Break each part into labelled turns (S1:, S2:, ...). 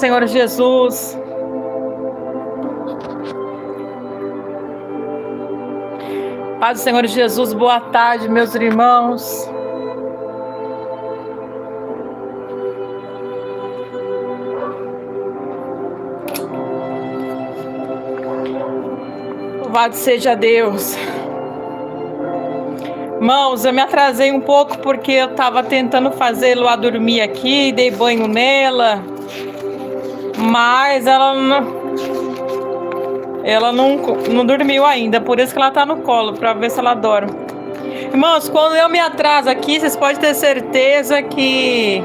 S1: Senhor Jesus. Paz do Senhor Jesus, boa tarde, meus irmãos. Louvado seja Deus. Irmãos, eu me atrasei um pouco porque eu estava tentando fazer Luá dormir aqui, dei banho nela, mas ela não dormiu ainda, por isso que ela está no colo, para ver se ela dorme. Irmãos, quando eu me atraso aqui, vocês podem ter certeza que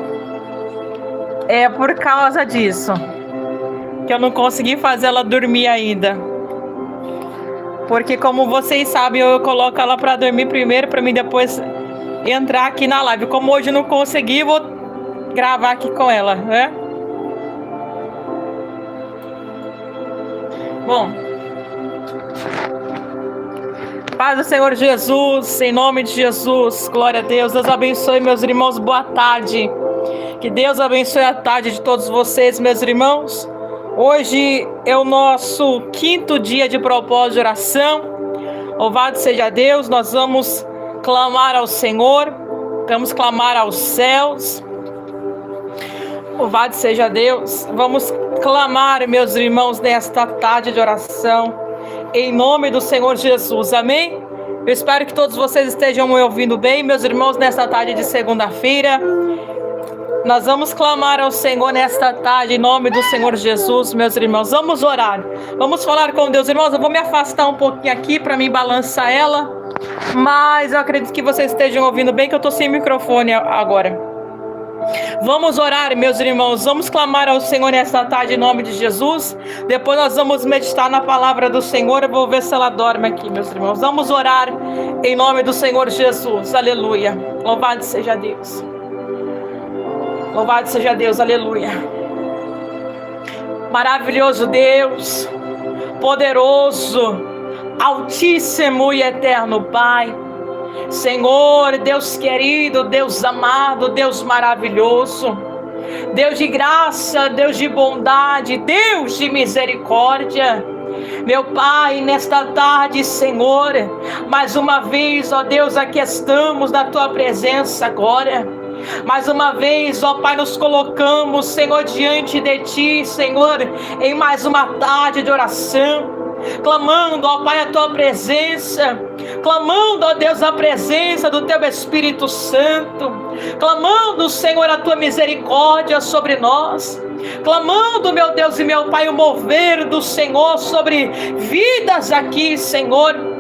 S1: é por causa disso, que eu não consegui fazer ela dormir ainda. Porque como vocês sabem, eu coloco ela para dormir primeiro, para mim depois entrar aqui na live. Como hoje eu não consegui, vou gravar aqui com ela, né? Bom, paz do Senhor Jesus, em nome de Jesus, glória a Deus. Deus abençoe, meus irmãos, boa tarde. Que Deus abençoe a tarde de todos vocês, meus irmãos. Hoje é o nosso 5º dia de propósito de oração. Louvado seja Deus. Nós vamos clamar ao Senhor, vamos clamar aos céus. Louvado seja Deus. Vamos clamar, meus irmãos, nesta tarde de oração, em nome do Senhor Jesus. Amém? Eu espero que todos vocês estejam me ouvindo bem, meus irmãos, nesta tarde de segunda-feira. Nós vamos clamar ao Senhor nesta tarde, em nome do Senhor Jesus, meus irmãos. Vamos orar, vamos falar com Deus. Irmãos, eu vou me afastar um pouquinho aqui para mim balançar ela, mas eu acredito que vocês estejam ouvindo bem, que eu estou sem microfone agora. Vamos orar, meus irmãos, vamos clamar ao Senhor nesta tarde, em nome de Jesus. Depois nós vamos meditar na palavra do Senhor. Eu vou ver se ela dorme aqui, meus irmãos. Vamos orar em nome do Senhor Jesus, aleluia. Louvado seja Deus. Louvado seja Deus, aleluia. Maravilhoso Deus, poderoso, altíssimo e eterno Pai. Senhor, Deus querido, Deus amado, Deus maravilhoso, Deus de graça, Deus de bondade, Deus de misericórdia. Meu Pai, nesta tarde, Senhor, mais uma vez, ó Deus, aqui estamos na Tua presença agora. Mais uma vez, ó Pai, nos colocamos, Senhor, diante de Ti, Senhor, em mais uma tarde de oração, clamando, ó Pai, a Tua presença, clamando, ó Deus, a presença do Teu Espírito Santo, clamando, Senhor, a Tua misericórdia sobre nós, clamando, meu Deus e meu Pai, o mover do Senhor sobre vidas aqui, Senhor.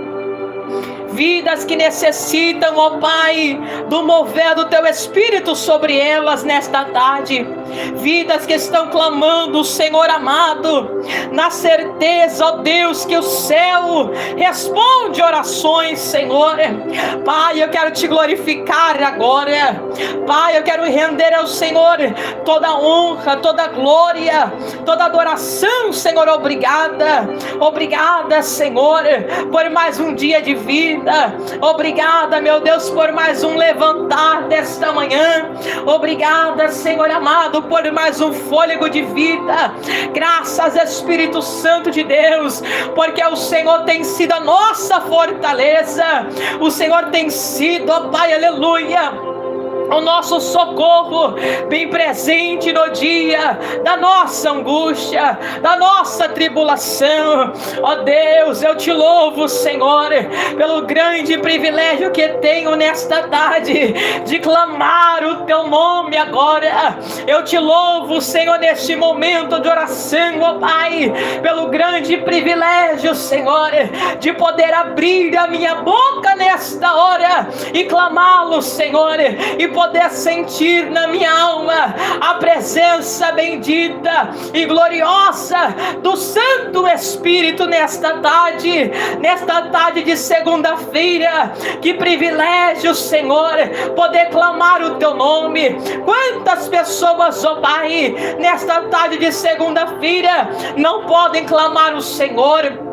S1: Vidas que necessitam, ó Pai, do mover do Teu Espírito sobre elas nesta tarde. Vidas que estão clamando, Senhor amado, na certeza, ó Deus, que o céu responde orações, Senhor. Pai, eu quero Te glorificar agora. Pai, eu quero render ao Senhor toda honra, toda glória, toda adoração, Senhor. Obrigada, obrigada, Senhor, por mais um dia de vida. Obrigada, meu Deus, por mais um levantar desta manhã. Obrigada, Senhor amado, por mais um fôlego de vida. Graças, Espírito Santo de Deus, porque o Senhor tem sido a nossa fortaleza. O Senhor tem sido, ó Pai, aleluia, o nosso socorro bem presente no dia da nossa angústia, da nossa tribulação. Ó Deus, eu Te louvo, Senhor, pelo grande privilégio que tenho nesta tarde de clamar o Teu nome agora. Eu Te louvo, Senhor, neste momento de oração, ó Pai, pelo grande privilégio, Senhor, de poder abrir a minha boca nesta hora e clamá-lo, Senhor, e poder sentir na minha alma a presença bendita e gloriosa do Santo Espírito nesta tarde de segunda-feira. Que privilégio, Senhor, poder clamar o Teu nome. Quantas pessoas, ó Pai, nesta tarde de segunda-feira não podem clamar o Senhor?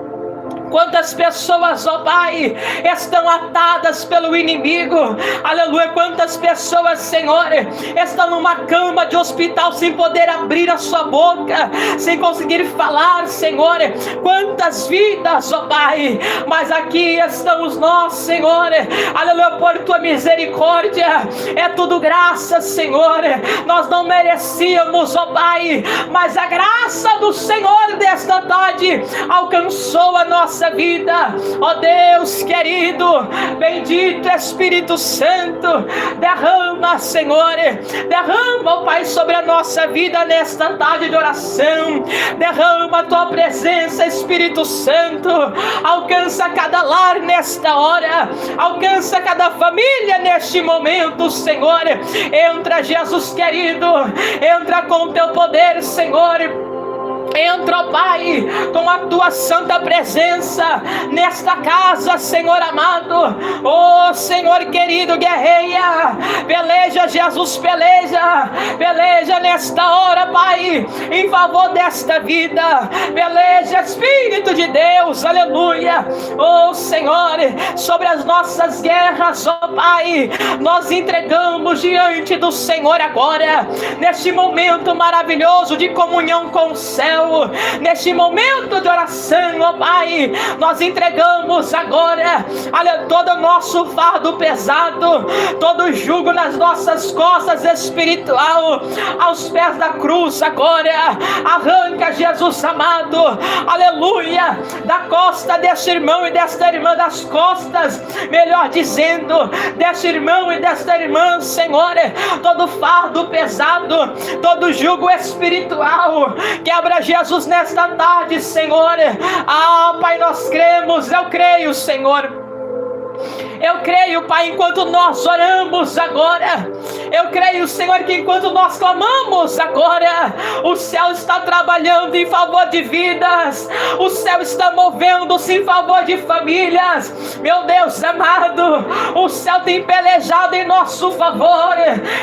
S1: Quantas pessoas, ó Pai, estão atadas pelo inimigo, aleluia. Quantas pessoas, Senhor, estão numa cama de hospital sem poder abrir a sua boca, sem conseguir falar, Senhor. Quantas vidas, ó Pai, mas aqui estamos nós, Senhor, aleluia, por tua misericórdia, é tudo graça, Senhor. Nós não merecíamos, ó Pai, mas a graça do Senhor desta tarde alcançou a nossa vida, ó Deus querido. Bendito Espírito Santo, derrama, Senhor, derrama, ó Pai, sobre a nossa vida nesta tarde de oração. Derrama a tua presença, Espírito Santo. Alcança cada lar nesta hora, alcança cada família neste momento, Senhor. Entra, Jesus querido, entra com teu poder, Senhor. Entra, ó Pai, com a tua santa presença nesta casa, Senhor amado. Oh, Senhor querido, guerreia, peleja, Jesus, peleja, peleja nesta hora, Pai, em favor desta vida. Peleja, Espírito de Deus, aleluia. Oh, Senhor, sobre as nossas guerras, ó Pai, nós entregamos diante do Senhor agora, neste momento maravilhoso de comunhão com o céu. Neste momento de oração, ó Pai, nós entregamos agora, olha, todo o nosso fardo pesado, todo o jugo nas nossas costas espiritual, aos pés da cruz agora. Arranca, Jesus amado, aleluia, da costa deste irmão e desta irmã, das costas, melhor dizendo, deste irmão e desta irmã, Senhor, todo fardo pesado, todo jugo espiritual. Quebra, Jesus, nesta tarde, Senhor. Ah, Pai, nós cremos, eu creio, Senhor. Eu creio, Pai, enquanto nós oramos agora, eu creio, Senhor, que enquanto nós clamamos agora, o céu está trabalhando em favor de vidas, o céu está movendo-se em favor de famílias. Meu Deus amado, o céu tem pelejado em nosso favor,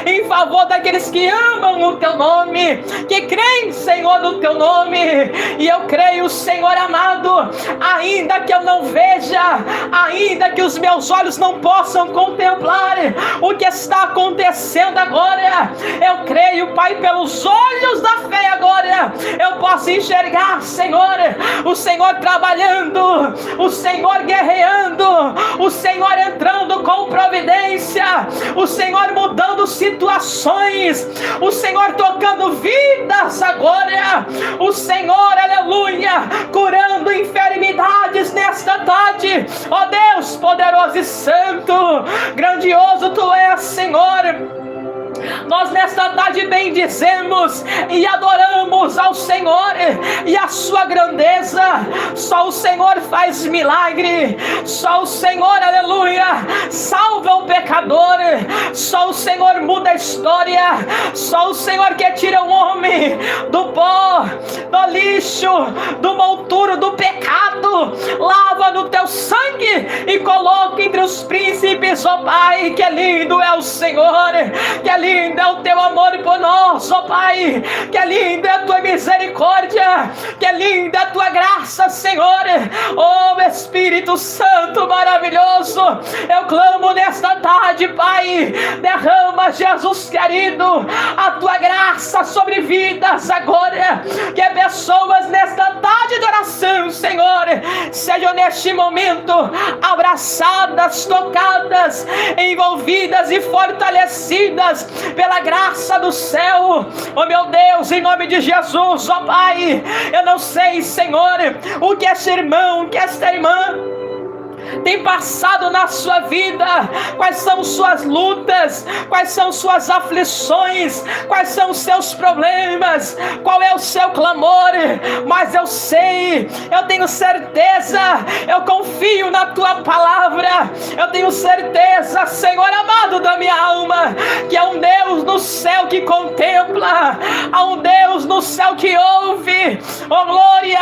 S1: em favor daqueles que amam o teu nome, que creem, Senhor, no teu nome. E eu creio, Senhor amado, ainda que eu não veja, ainda que os meus olhos não possam contemplar o que está acontecendo agora, eu creio, Pai, pelos olhos da fé agora, eu posso enxergar, Senhor, o Senhor trabalhando, o Senhor guerreando, o Senhor entrando com providência, o Senhor mudando situações, o Senhor tocando vidas agora, o Senhor, aleluia, curando enfermidades nesta tarde. Ó Deus poderoso e santo, grandioso tu és, Senhor. Nós nesta tarde bendizemos e adoramos ao Senhor e a sua grandeza. Só o Senhor faz milagre, só o Senhor, aleluia, salva o pecador, só o Senhor muda a história, só o Senhor que tira o homem do pó, do lixo, do monturo, do pecado, lava no teu sangue e coloca entre os príncipes, ó Pai. Que lindo é o Senhor, que lindo é o teu amor por nós, ó Pai, que linda é a tua misericórdia, que linda é a tua graça, Senhor. Oh Espírito Santo maravilhoso, eu clamo nesta tarde, Pai, derrama, Jesus querido, a tua graça sobre vidas agora, que pessoas nesta tarde de oração, Senhor, sejam neste momento abraçadas, tocadas, envolvidas e fortalecidas pela graça do céu. Oh meu Deus, em nome de Jesus, ó Pai, eu não sei, Senhor, o que este irmão, o que esta irmã tem passado na sua vida, quais são suas lutas, quais são suas aflições, quais são os seus problemas, qual é o seu clamor, mas eu sei, eu tenho certeza, eu confio na tua palavra, eu tenho certeza, Senhor amado da minha alma, que há um Deus no céu que contempla, há um Deus no céu que ouve, oh glória,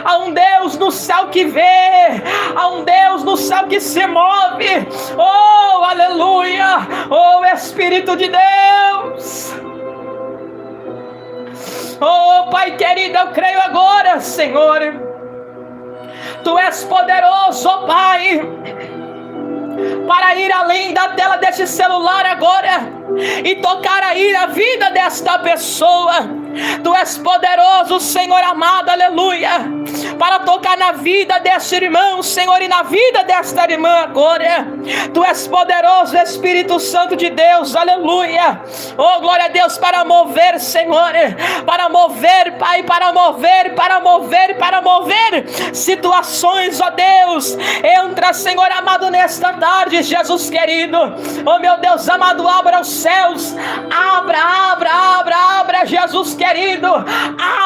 S1: há um Deus no céu que vê, há um Deus no céu que se move, oh aleluia, oh Espírito de Deus. Oh Pai querido, eu creio agora, Senhor, Tu és poderoso, ó Pai, para ir além da tela deste celular agora e tocar aí a vida desta pessoa. Tu és poderoso, Senhor amado, aleluia, para tocar na vida deste irmão, Senhor, e na vida desta irmã agora. Tu és poderoso, Espírito Santo de Deus, aleluia. Oh, glória a Deus, para mover, Senhor, para mover, Pai, para mover situações, ó Deus. Entra, Senhor amado, nesta tarde, Jesus querido. Oh, meu Deus amado, abra os céus, abra, Jesus querido,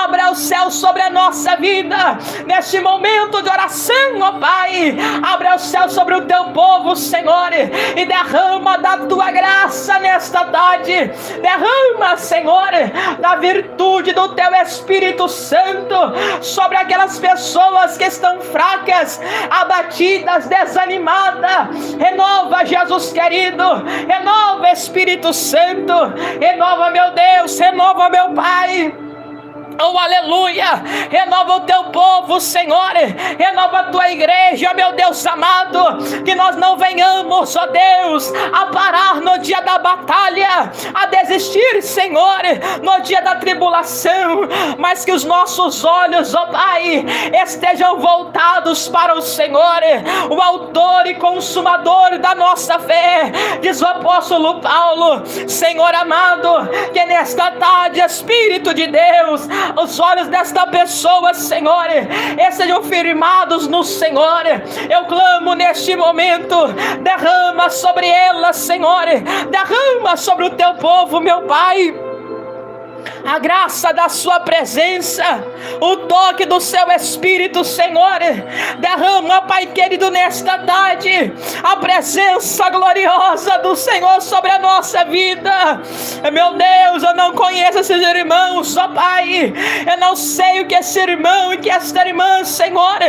S1: abra o céu sobre a nossa vida, neste momento de oração, ó Pai. Abra o céu sobre o teu povo, Senhor, e derrama da tua graça nesta tarde. Derrama, Senhor, da virtude do teu Espírito Santo sobre aquelas pessoas que estão fracas, abatidas, desanimadas. Renova, Jesus querido, renova, Espírito Santo, renova, meu Deus, renova, meu Pai. Oh, aleluia, renova o teu povo, Senhor, renova a tua igreja, meu Deus amado, que nós não venhamos, ó Deus, a parar no dia da batalha, a desistir, Senhor, no dia da tribulação, mas que os nossos olhos, ó Pai, estejam voltados para o Senhor, o autor e consumador da nossa fé. Diz o apóstolo Paulo, Senhor amado, que nesta tarde, Espírito de Deus, os olhos desta pessoa, Senhor, sejam firmados no Senhor. Eu clamo neste momento, derrama sobre ela, Senhor, derrama sobre o teu povo, meu Pai, a graça da sua presença, o toque do seu Espírito, Senhor. Derrama, Pai querido, nesta tarde, a presença gloriosa do Senhor sobre a nossa vida. Meu Deus, eu não conheço esses irmãos, ó Pai, eu não sei o que esse irmão e que esta irmã, Senhor,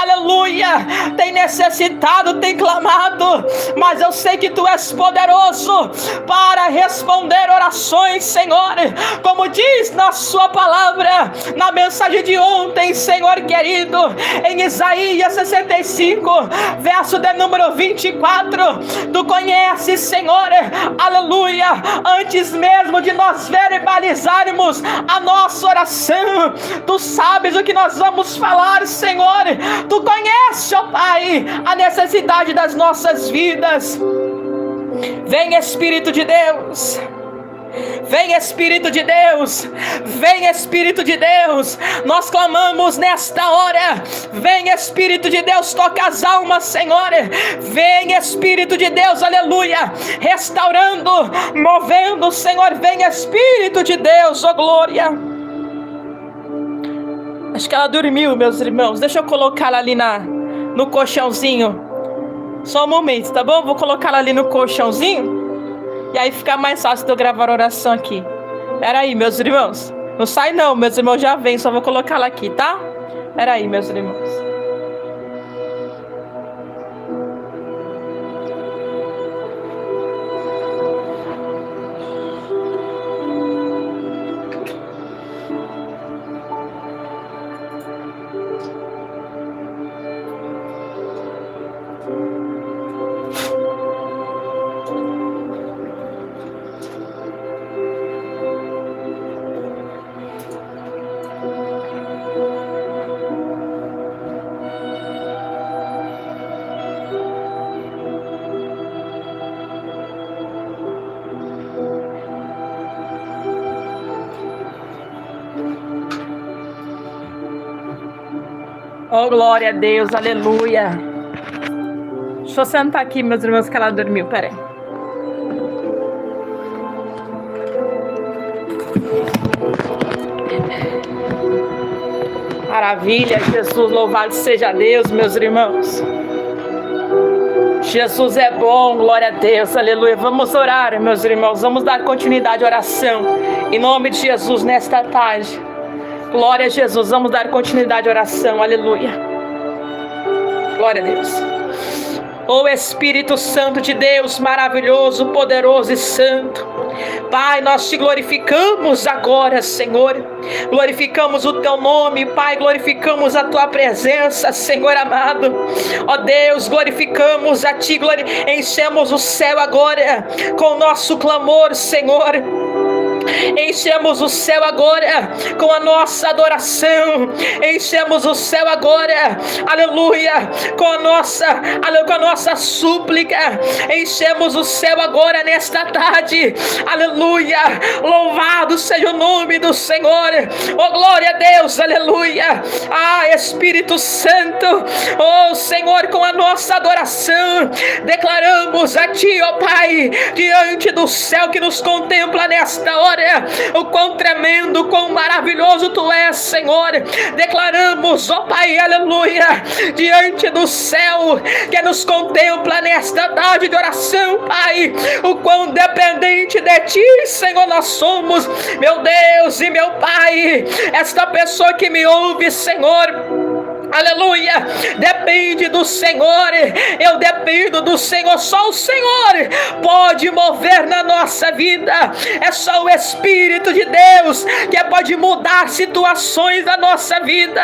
S1: aleluia, tem necessitado, tem clamado, mas eu sei que Tu és poderoso para responder orações, Senhor, como diz na sua palavra, na mensagem de ontem, Senhor querido, em Isaías 65, verso de número 24, Tu conheces, Senhor, aleluia, antes mesmo de nós verbalizarmos a nossa oração, Tu sabes o que nós vamos falar, Senhor. Tu conheces, ó Pai, a necessidade das nossas vidas. Vem, Espírito de Deus. Vem, Espírito de Deus, vem, Espírito de Deus, nós clamamos nesta hora. Vem, Espírito de Deus, toca as almas, Senhor. Vem, Espírito de Deus, aleluia, restaurando, movendo, Senhor. Vem, Espírito de Deus, ó glória. Acho que ela dormiu, meus irmãos. Deixa eu colocá-la ali no colchãozinho. Só um momento, tá bom? Vou colocá-la ali no colchãozinho. E aí fica mais fácil de eu gravar a oração aqui. Pera aí, meus irmãos. Não sai não, meus irmãos já vêm. Só vou colocá-la aqui, tá? Pera aí, meus irmãos. Oh, glória a Deus, aleluia. Deixa eu sentar aqui, meus irmãos, que ela dormiu, peraí. Maravilha, Jesus, louvado seja Deus, meus irmãos. Jesus é bom, glória a Deus, aleluia. Vamos orar, meus irmãos, vamos dar continuidade à oração, em nome de Jesus, nesta tarde. Glória a Jesus, vamos dar continuidade à oração, aleluia. Glória a Deus. Oh Espírito Santo de Deus, maravilhoso, poderoso e santo, Pai, nós te glorificamos agora, Senhor. Glorificamos o teu nome, Pai. Glorificamos a tua presença, Senhor amado. Ó Deus, glorificamos a ti. Enchemos o céu agora com o nosso clamor, Senhor. Enchemos o céu agora com a nossa adoração. Enchemos o céu agora, aleluia, com a nossa súplica. Enchemos o céu agora nesta tarde, aleluia. Louvado seja o nome do Senhor. Oh, glória a Deus, aleluia. Ah, Espírito Santo, oh Senhor, com a nossa adoração, declaramos a ti, ó Pai, diante do céu que nos contempla nesta hora, o quão tremendo, quão maravilhoso tu és, Senhor. Declaramos, ó Pai, aleluia, diante do céu que nos contempla nesta tarde de oração, Pai, o quão dependente de ti, Senhor, nós somos, meu Deus e meu Pai. Esta pessoa que me ouve, Senhor, aleluia, depende do Senhor. Eu dependo do Senhor. Só o Senhor pode mover na nossa vida. É só o Espírito de Deus que pode mudar situações da nossa vida.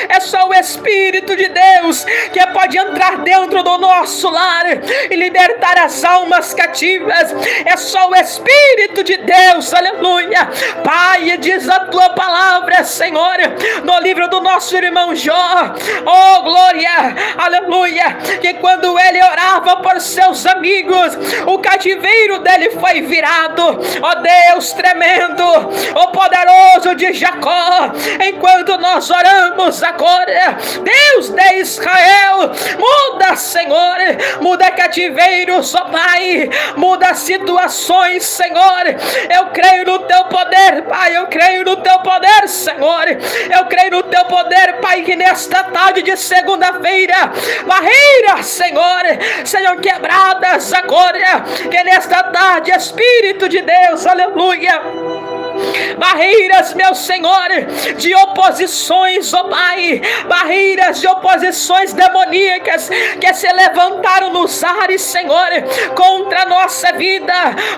S1: É só o Espírito de Deus que pode entrar dentro do nosso lar e libertar as almas cativas. É só o Espírito de Deus, aleluia. Pai, diz a tua palavra, Senhor, no livro do nosso irmão Jó, oh glória, aleluia, que quando ele orava por seus amigos, o cativeiro dele foi virado. Ó Deus tremendo, o poderoso de Jacó, enquanto nós oramos agora, Deus de Israel, muda, Senhor, muda cativeiros, ó Pai, muda situações, Senhor. Eu creio no teu poder, Pai, eu creio no teu poder, Senhor. Eu creio no teu poder, Pai, que nesta tarde de segunda-feira, barreiras, Senhor, sejam quebradas agora, que nesta tarde, Espírito de Deus, aleluia, barreiras, meu Senhor, de oposições, ó Pai, barreiras de oposições demoníacas que se levantaram nos ares, Senhor, contra a nossa vida,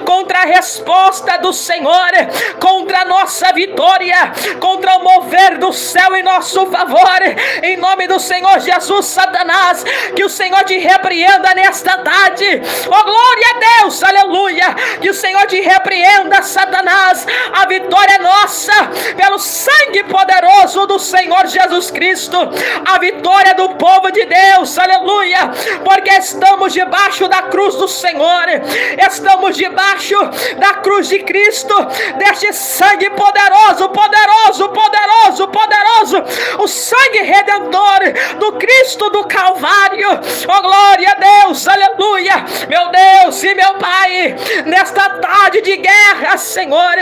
S1: contra a resposta do Senhor, contra a nossa vitória, contra o mover do céu em nosso favor, em nome do Senhor Jesus. Satanás, que o Senhor te repreenda nesta tarde. Oh glória a Deus, aleluia, que o Senhor te repreenda, Satanás. A vitória é nossa, pelo sangue poderoso do Senhor Jesus Cristo. A vitória do povo de Deus, aleluia, porque estamos debaixo da cruz do Senhor, estamos debaixo da cruz de Cristo, deste sangue poderoso, poderoso, poderoso, poderoso, o sangue redentor do Cristo do Calvário. Oh glória a Deus, aleluia, meu Deus e meu Pai, nesta tarde de guerra, Senhor,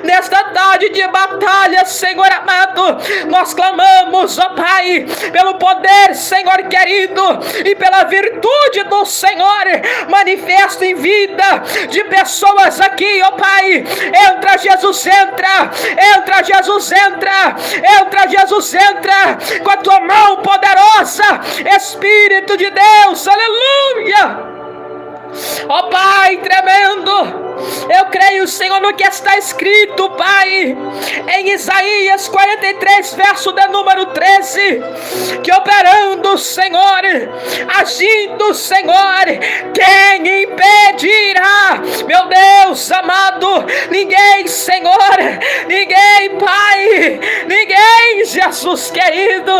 S1: nesta tarde de batalha, Senhor amado, nós clamamos, ó Pai, pelo poder, Senhor querido, e pela virtude do Senhor manifesto em vida de pessoas aqui, ó Pai. Entra Jesus, entra, entra Jesus, entra, entra Jesus, entra com a tua mão poderosa, Espírito de Deus, aleluia. Ó Pai tremendo, eu creio, Senhor, no que está escrito, Pai, em Isaías 43, verso de número 13, que operando, Senhor, agindo, Senhor, quem impedirá? Meu Deus amado, ninguém, Senhor, ninguém, Pai, ninguém, Jesus querido,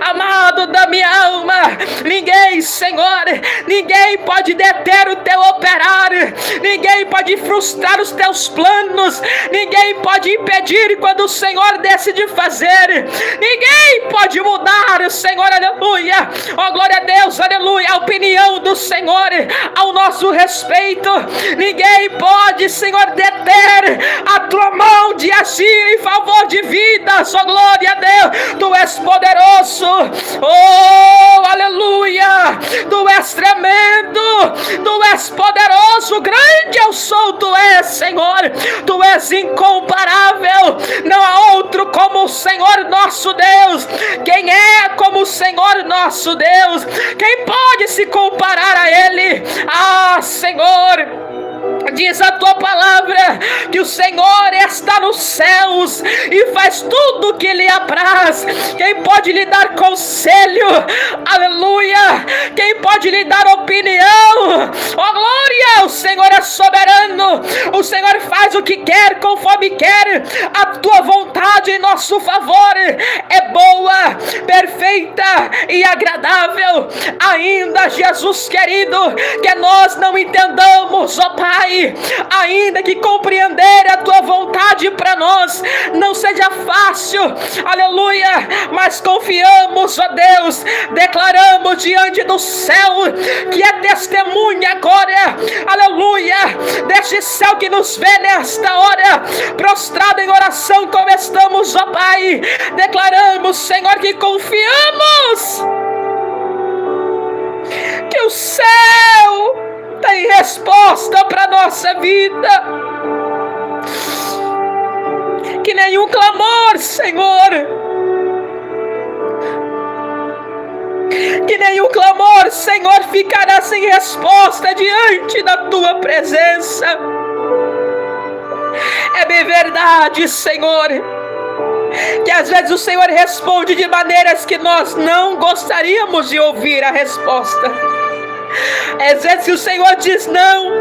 S1: amado da minha alma, ninguém, Senhor, ninguém pode deter o teu operar, ninguém pode frustrar os teus planos, ninguém pode impedir quando o Senhor decide fazer, ninguém pode mudar, Senhor, aleluia, ó glória a Deus, aleluia, a opinião do Senhor ao nosso respeito. Ninguém pode, Senhor, deter a tua mão de agir em favor de vidas, ó glória a Deus. Tu és poderoso, oh aleluia, tu és tremendo, tu és poderoso, grande eu sou, tu és, Senhor, tu és incomparável, não há outro como o Senhor nosso Deus. Quem é como o Senhor nosso Deus? Quem pode se comparar a Ele? Ah, Senhor, Diz a tua palavra que o Senhor está nos céus e faz tudo o que lhe apraz. Quem pode lhe dar conselho? Aleluia! Quem pode lhe dar opinião? Oh glória! O Senhor é soberano. O Senhor faz o que quer, conforme quer. A tua vontade em nosso favor é boa, perfeita e agradável. Ainda, Jesus querido, que nós não entendamos, ó Pai, ainda que compreender a tua vontade para nós não seja fácil, aleluia, mas confiamos, ó Deus, declaramos diante do céu que é testemunha agora, aleluia, deste céu que nos vê nesta hora, prostrado em oração como estamos, ó Pai, declaramos, Senhor, que confiamos que o céu tem resposta para nossa vida, que nenhum clamor, Senhor, que nenhum clamor, Senhor, ficará sem resposta diante da tua presença. É bem verdade, Senhor, que às vezes o Senhor responde de maneiras que nós não gostaríamos de ouvir a resposta. Às vezes o Senhor diz não,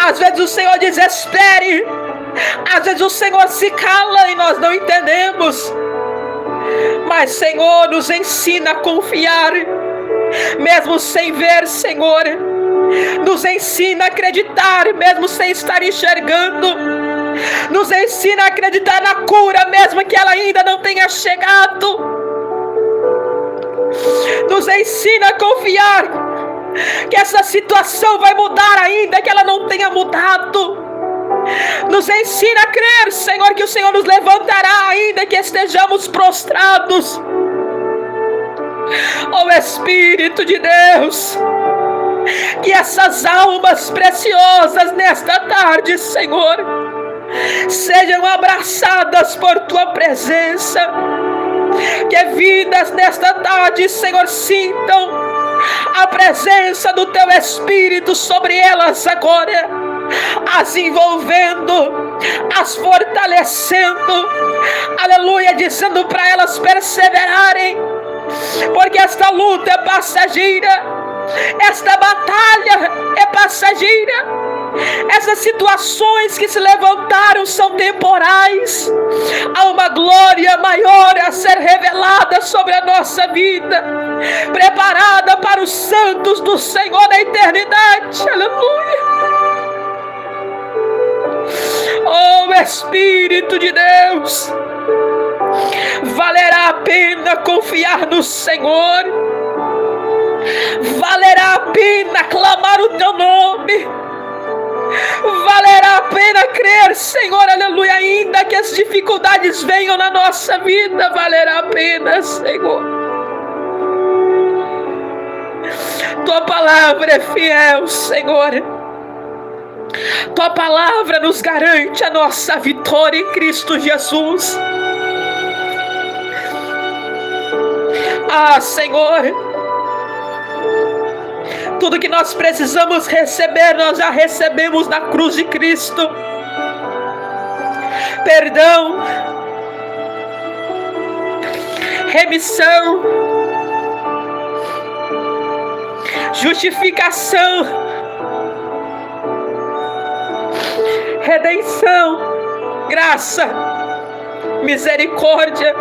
S1: às vezes o Senhor diz espere, às vezes o Senhor se cala e nós não entendemos. Mas, Senhor, nos ensina a confiar, mesmo sem ver, Senhor. Nos ensina a acreditar, mesmo sem estar enxergando. Nos ensina a acreditar na cura, mesmo que ela ainda não tenha chegado. Nos ensina a confiar que essa situação vai mudar ainda que ela não tenha mudado. Nos ensina a crer, Senhor, que o Senhor nos levantará ainda que estejamos prostrados. Ó Espírito de Deus, que essas almas preciosas nesta tarde, Senhor, sejam abraçadas por tua presença. Que vidas nesta tarde, Senhor, sintam a presença do teu Espírito sobre elas agora, as envolvendo, as fortalecendo, aleluia, dizendo para elas perseverarem, porque esta luta é passageira, esta batalha é passageira. Essas situações que se levantaram são temporais. Há uma glória maior a ser revelada sobre a nossa vida, preparada para os santos do Senhor na eternidade. Aleluia. Oh Espírito de Deus, valerá a pena confiar no Senhor, valerá a pena clamar o teu nome, valerá a pena crer, Senhor, aleluia, ainda que as dificuldades venham na nossa vida, valerá a pena, Senhor. Tua palavra é fiel, Senhor. Tua palavra nos garante a nossa vitória em Cristo Jesus. Ah, Senhor, tudo que nós precisamos receber, nós já recebemos na cruz de Cristo. Perdão, remissão, justificação, redenção, graça, misericórdia.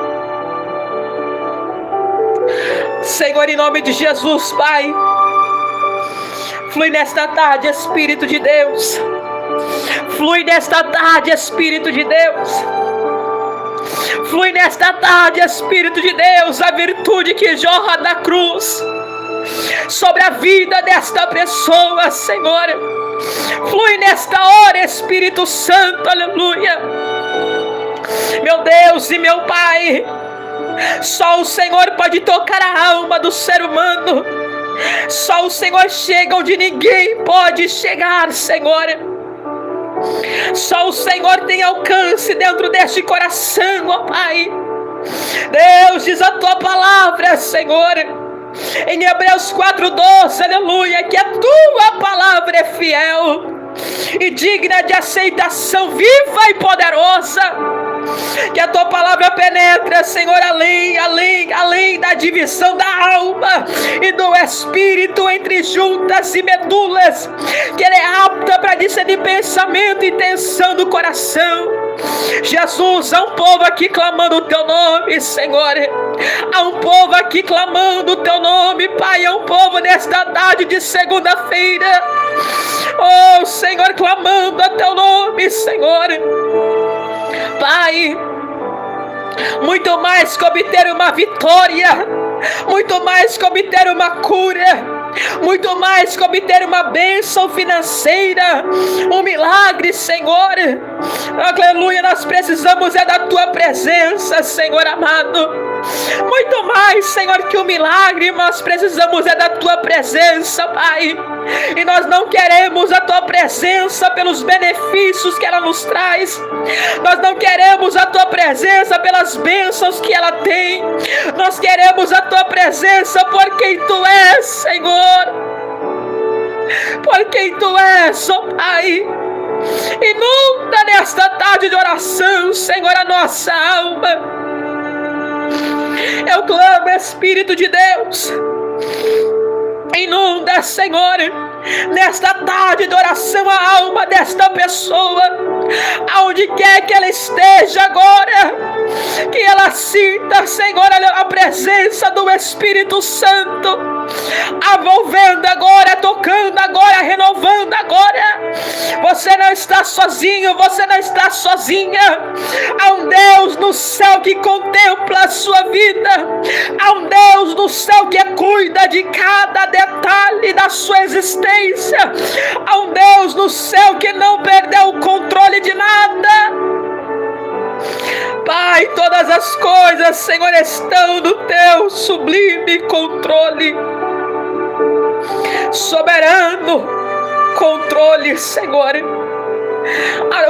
S1: Senhor, em nome de Jesus, Pai, flui nesta tarde, Espírito de Deus. Flui nesta tarde, Espírito de Deus. Flui nesta tarde, Espírito de Deus, a virtude que jorra da cruz sobre a vida desta pessoa, Senhor. Flui nesta hora, Espírito Santo, aleluia. Meu Deus e meu Pai, só o Senhor pode tocar a alma do ser humano. Só o Senhor chega onde ninguém pode chegar, Senhor. Só o Senhor tem alcance dentro deste coração, ó Pai. Deus, diz a tua palavra, Senhor, em Hebreus 4:12, aleluia, que a tua palavra é fiel. e digna de aceitação, viva e poderosa. Que a tua palavra penetra, Senhor, além da divisão da alma e do espírito, entre juntas e medulas, que ele é apta para discernir pensamento e intenção do coração. Jesus, há um povo aqui clamando o teu nome, Senhor. Há um povo aqui clamando o teu nome, Pai. Há um povo nesta tarde de segunda-feira, oh Senhor, clamando o teu nome, Senhor. Pai, muito mais que obter uma vitória, muito mais que obter uma cura, muito mais que obter uma bênção financeira, um milagre, Senhor. Aleluia, nós precisamos da tua presença, Senhor amado. Muito mais, Senhor, que um milagre, nós precisamos da tua presença, Pai. E nós não queremos a tua presença pelos benefícios que ela nos traz. Nós não queremos a tua presença pelas bênçãos que ela tem. Nós queremos a tua presença por quem tu és, Senhor. Por quem tu és, ó Pai. Inunda nesta tarde de oração, Senhor, a nossa alma. Eu clamo, Espírito de Deus, inunda, Senhor, nesta tarde de oração a alma desta pessoa, aonde quer que ela esteja agora, que ela sinta, Senhor, a presença do Espírito Santo, envolvendo agora, tocando agora, renovando agora. Você não está sozinho, você não está sozinha. Há um Deus no céu que contempla a sua vida. Há um Deus no céu que cuida de cada detalhe da sua existência. Há um Deus no céu que não perdeu o controle de nada. Pai, todas as coisas, Senhor, estão no teu sublime controle. Soberano controle, Senhor.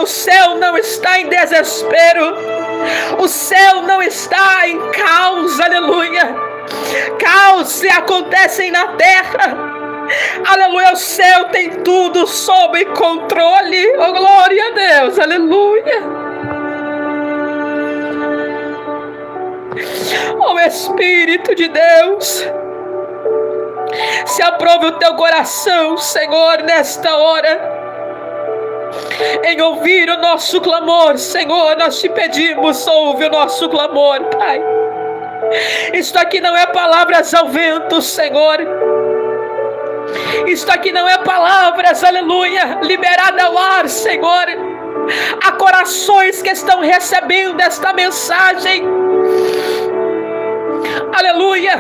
S1: O céu não está em desespero. O céu não está em caos, aleluia. Caos acontecem na terra. Aleluia, o céu tem tudo sob controle. Oh, glória a Deus, aleluia. Oh Espírito de Deus, se aprove o teu coração, Senhor, nesta hora, em ouvir o nosso clamor. Senhor, nós te pedimos, ouve o nosso clamor, Pai. Isto aqui não é palavras ao vento, Senhor. Isto aqui não é palavras, aleluia, liberada ao ar, Senhor. Há corações que estão recebendo esta mensagem, aleluia,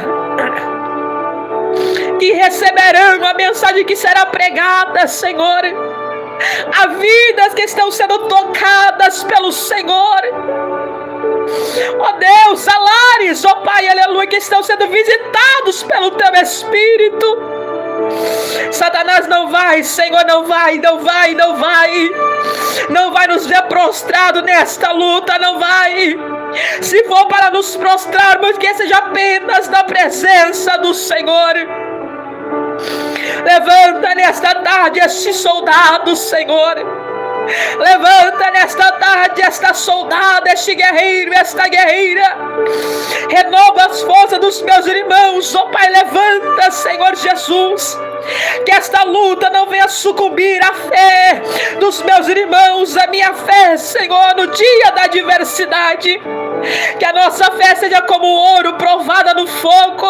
S1: que receberão a mensagem que será pregada, Senhor. Há vidas que estão sendo tocadas pelo Senhor. Ó Deus, há lares, ó Pai, aleluia, que estão sendo visitados pelo teu Espírito. Satanás não vai, Senhor, não vai nos ver prostrado nesta luta, não vai. Se for para nos prostrarmos, que seja apenas na presença do Senhor. Levanta nesta tarde este soldado, Senhor. Levanta nesta tarde esta soldada, este guerreiro, esta guerreira. Renova as forças dos meus irmãos, ó Pai, levanta, Senhor Jesus. Que esta luta não venha sucumbir à fé dos meus irmãos, a minha fé, Senhor, no dia da adversidade. Que a nossa fé seja como ouro provada no fogo,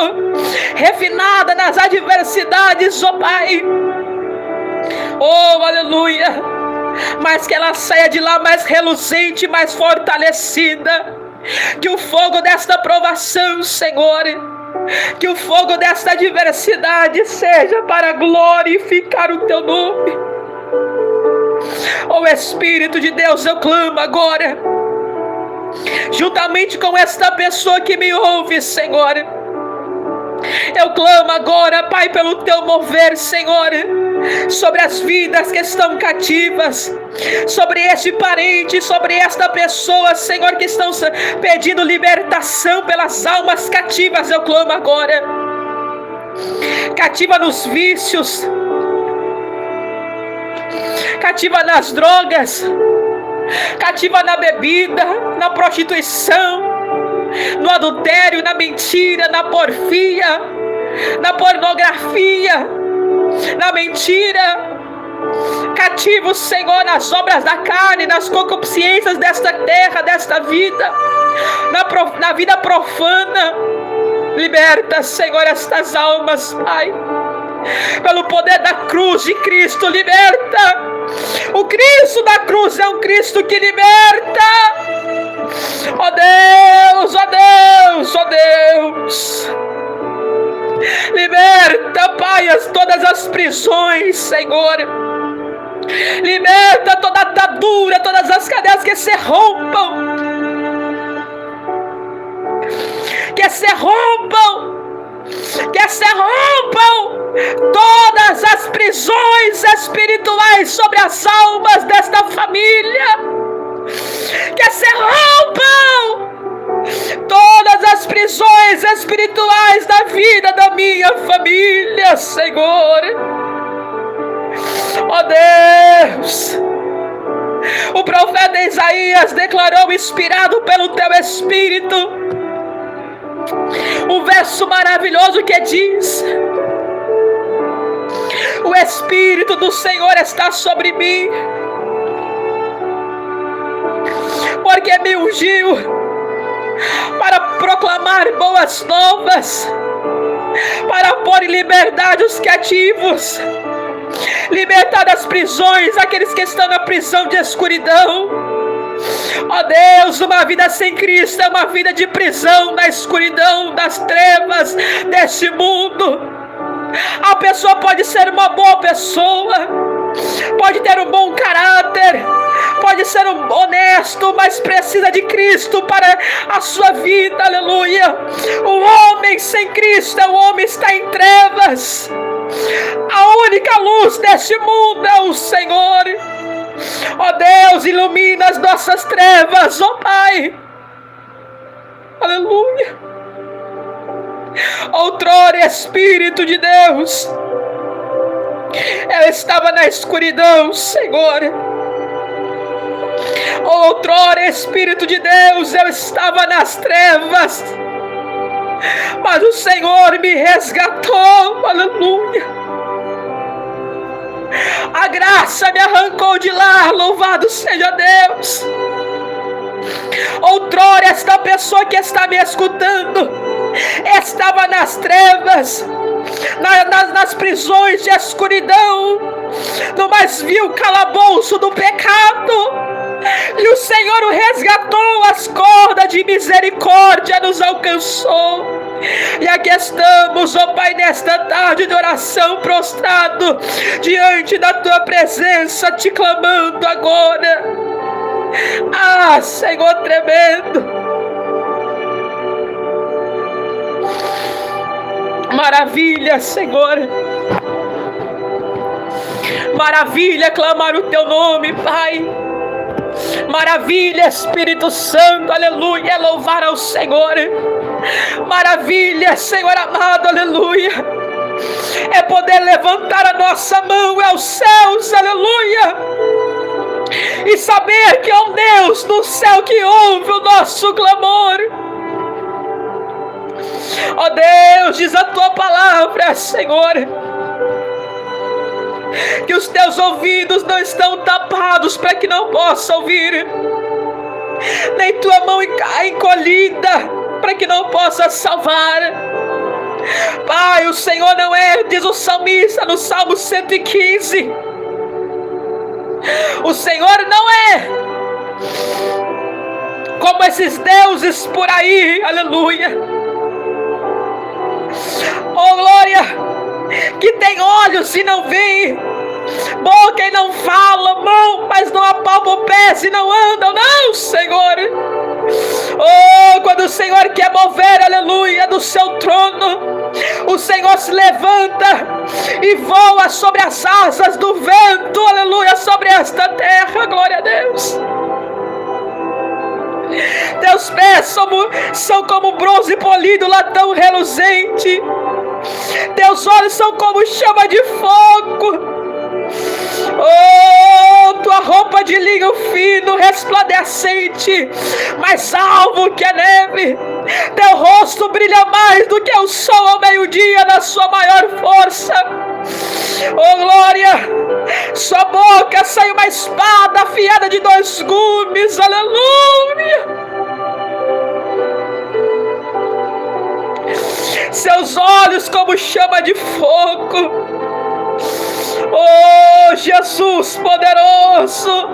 S1: refinada nas adversidades, ó Pai. Oh, aleluia. Mas que ela saia de lá mais reluzente, mais fortalecida. Que o fogo desta provação, Senhor, que o fogo desta adversidade seja para glorificar o teu nome. Oh Espírito de Deus, eu clamo agora, juntamente com esta pessoa que me ouve, Senhor. Eu clamo agora, Pai, pelo teu mover, Senhor, sobre as vidas que estão cativas, sobre este parente, sobre esta pessoa, Senhor, que estão pedindo libertação pelas almas cativas. Eu clamo agora, cativa nos vícios, cativa nas drogas, cativa na bebida, na prostituição, no adultério, na mentira, na porfia, na pornografia, na mentira. Cativa, Senhor, nas obras da carne, nas concupiscências desta terra, desta vida, na vida profana. Liberta, Senhor, estas almas, Pai, pelo poder da cruz de Cristo. Liberta. O Cristo da cruz é um Cristo que liberta. Ó Deus, ó Deus, ó Deus. Liberta, Pai, todas as prisões, Senhor. Liberta toda a atadura, todas as cadeias que se rompam. Que se rompam. Que se rompam todas as prisões espirituais sobre as almas desta família. Que se rompam todas as prisões espirituais da vida da minha família, Senhor. Ó Deus, o profeta Isaías declarou, inspirado pelo teu Espírito, um verso maravilhoso que diz: o Espírito do Senhor está sobre mim, porque me ungiu para proclamar boas novas, para pôr em liberdade os cativos, libertar das prisões aqueles que estão na prisão de escuridão. Ó Deus, uma vida sem Cristo é uma vida de prisão, na escuridão, das trevas deste mundo. A pessoa pode ser uma boa pessoa, pode ter um bom caráter, pode ser honesto, mas precisa de Cristo para a sua vida, aleluia. O homem sem Cristo é um homem que está em trevas. A única luz deste mundo é o Senhor. Ó Deus, ilumina as nossas trevas, ó Pai, aleluia. Outrora, Espírito de Deus, eu estava na escuridão, Senhor. Outrora, Espírito de Deus, eu estava nas trevas, mas o Senhor me resgatou, aleluia. A graça me arrancou de lá, louvado seja Deus. Outrora, esta pessoa que está me escutando estava nas trevas, nas prisões de escuridão, no mais vil calabouço do pecado, e o Senhor o resgatou, as cordas de misericórdia nos alcançou. E aqui estamos, ó Pai, nesta tarde de oração, prostrado diante da Tua presença, te clamando agora. Ah, Senhor, tremendo. Maravilha, Senhor. Maravilha clamar o Teu nome, Pai. Maravilha, Espírito Santo, aleluia, louvar ao Senhor. Maravilha, Senhor amado, aleluia, é poder levantar a nossa mão aos céus, aleluia, e saber que é um Deus no céu que ouve o nosso clamor. Ó Deus, diz a Tua palavra, Senhor, que os Teus ouvidos não estão tapados para que não possa ouvir, nem Tua mão encolhida para que não possa salvar. Pai, o Senhor não é, diz o salmista no Salmo 115, o Senhor não é como esses deuses por aí, aleluia. Oh glória, que tem olhos e não vê, boca e não fala, mão, mas não apalpam pés e não andam, não, Senhor. Oh, quando o Senhor quer mover, aleluia, do seu trono, o Senhor se levanta e voa sobre as asas do vento, aleluia, sobre esta terra, glória a Deus. Teus pés são como bronze polido, latão reluzente. Teus olhos são como chama de fogo. Oh, tua roupa de linho fino, resplandecente, mais alvo que a neve. Teu rosto brilha mais do que o sol ao meio-dia, na sua maior força. Oh glória! Sua boca sai uma espada afiada de 2 gumes. Aleluia! Seus olhos como chama de fogo. Oh Jesus poderoso,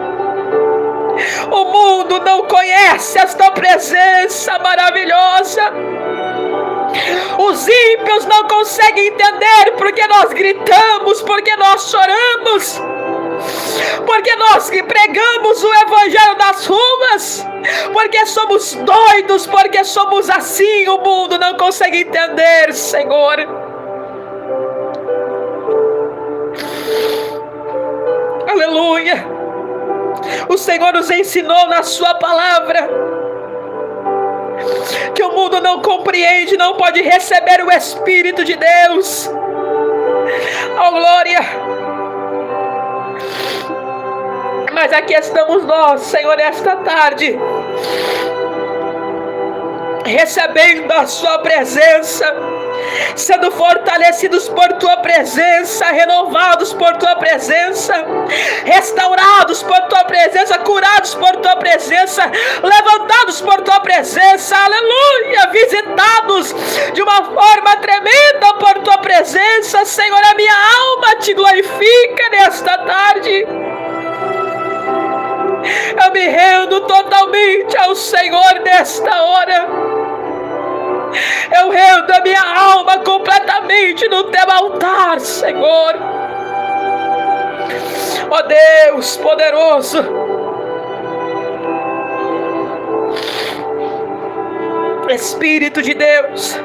S1: o mundo não conhece esta presença maravilhosa. Os ímpios não conseguem entender porque nós gritamos, porque nós choramos, porque nós pregamos o evangelho nas ruas, porque somos doidos, porque somos assim. O mundo não consegue entender, Senhor. Aleluia. O Senhor nos ensinou na sua palavra que o mundo não compreende, não pode receber o Espírito de Deus. Oh glória. Mas aqui estamos nós, Senhor, esta tarde, recebendo a sua presença, sendo fortalecidos por tua presença, renovados por tua presença, restaurados por tua presença, curados por tua presença, levantados por tua presença, aleluia, visitados de uma forma tremenda por tua presença. Senhor, a minha alma te glorifica nesta tarde. Eu me rendo totalmente ao Senhor nesta hora. Eu rendo a minha alma completamente no teu altar, Senhor. Ó Deus poderoso, Espírito de Deus,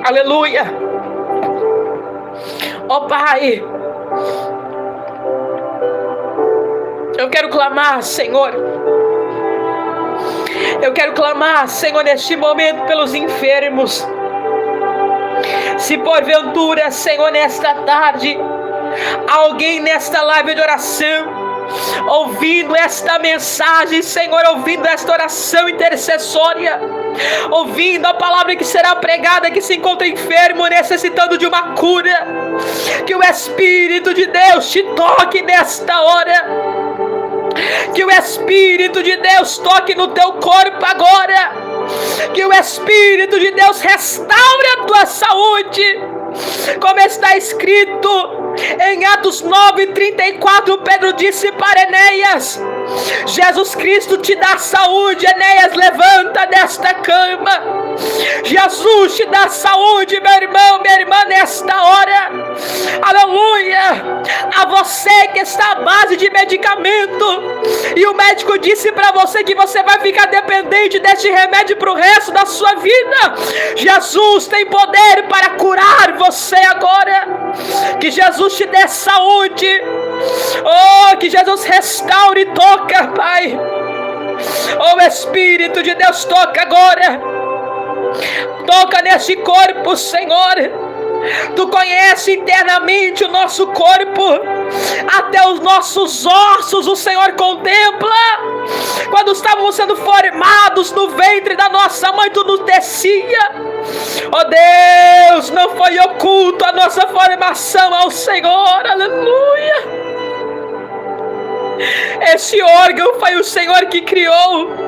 S1: aleluia. Ó Pai, eu quero clamar, Senhor. Eu quero clamar, Senhor, neste momento pelos enfermos. Se porventura, Senhor, nesta tarde, alguém nesta live de oração, ouvindo esta mensagem, Senhor, ouvindo esta oração intercessória, ouvindo a palavra que será pregada, que se encontra enfermo, necessitando de uma cura, que o Espírito de Deus te toque nesta hora. Que o Espírito de Deus toque no teu corpo agora. Que o Espírito de Deus restaure a tua saúde. Como está escrito em Atos 9:34, Pedro disse para Enéas: Jesus Cristo te dá saúde, Enéas, levanta desta cama. Jesus te dá saúde, meu irmão, minha irmã, nesta hora. Aleluia. A você que está à base de medicamento e o médico disse para você que você vai ficar dependente deste remédio para o resto da sua vida, Jesus tem poder para curar você agora. Que Jesus te dê saúde. Oh, que Jesus restaure e toca, Pai. Oh, Espírito de Deus, toca agora. Toca nesse corpo, Senhor. Tu conhece internamente o nosso corpo, até os nossos ossos o Senhor contempla. Quando estávamos sendo formados no ventre da nossa mãe, tu nos tecia. Oh Deus, não foi oculto a nossa formação ao Senhor, aleluia. Esse órgão foi o Senhor que criou.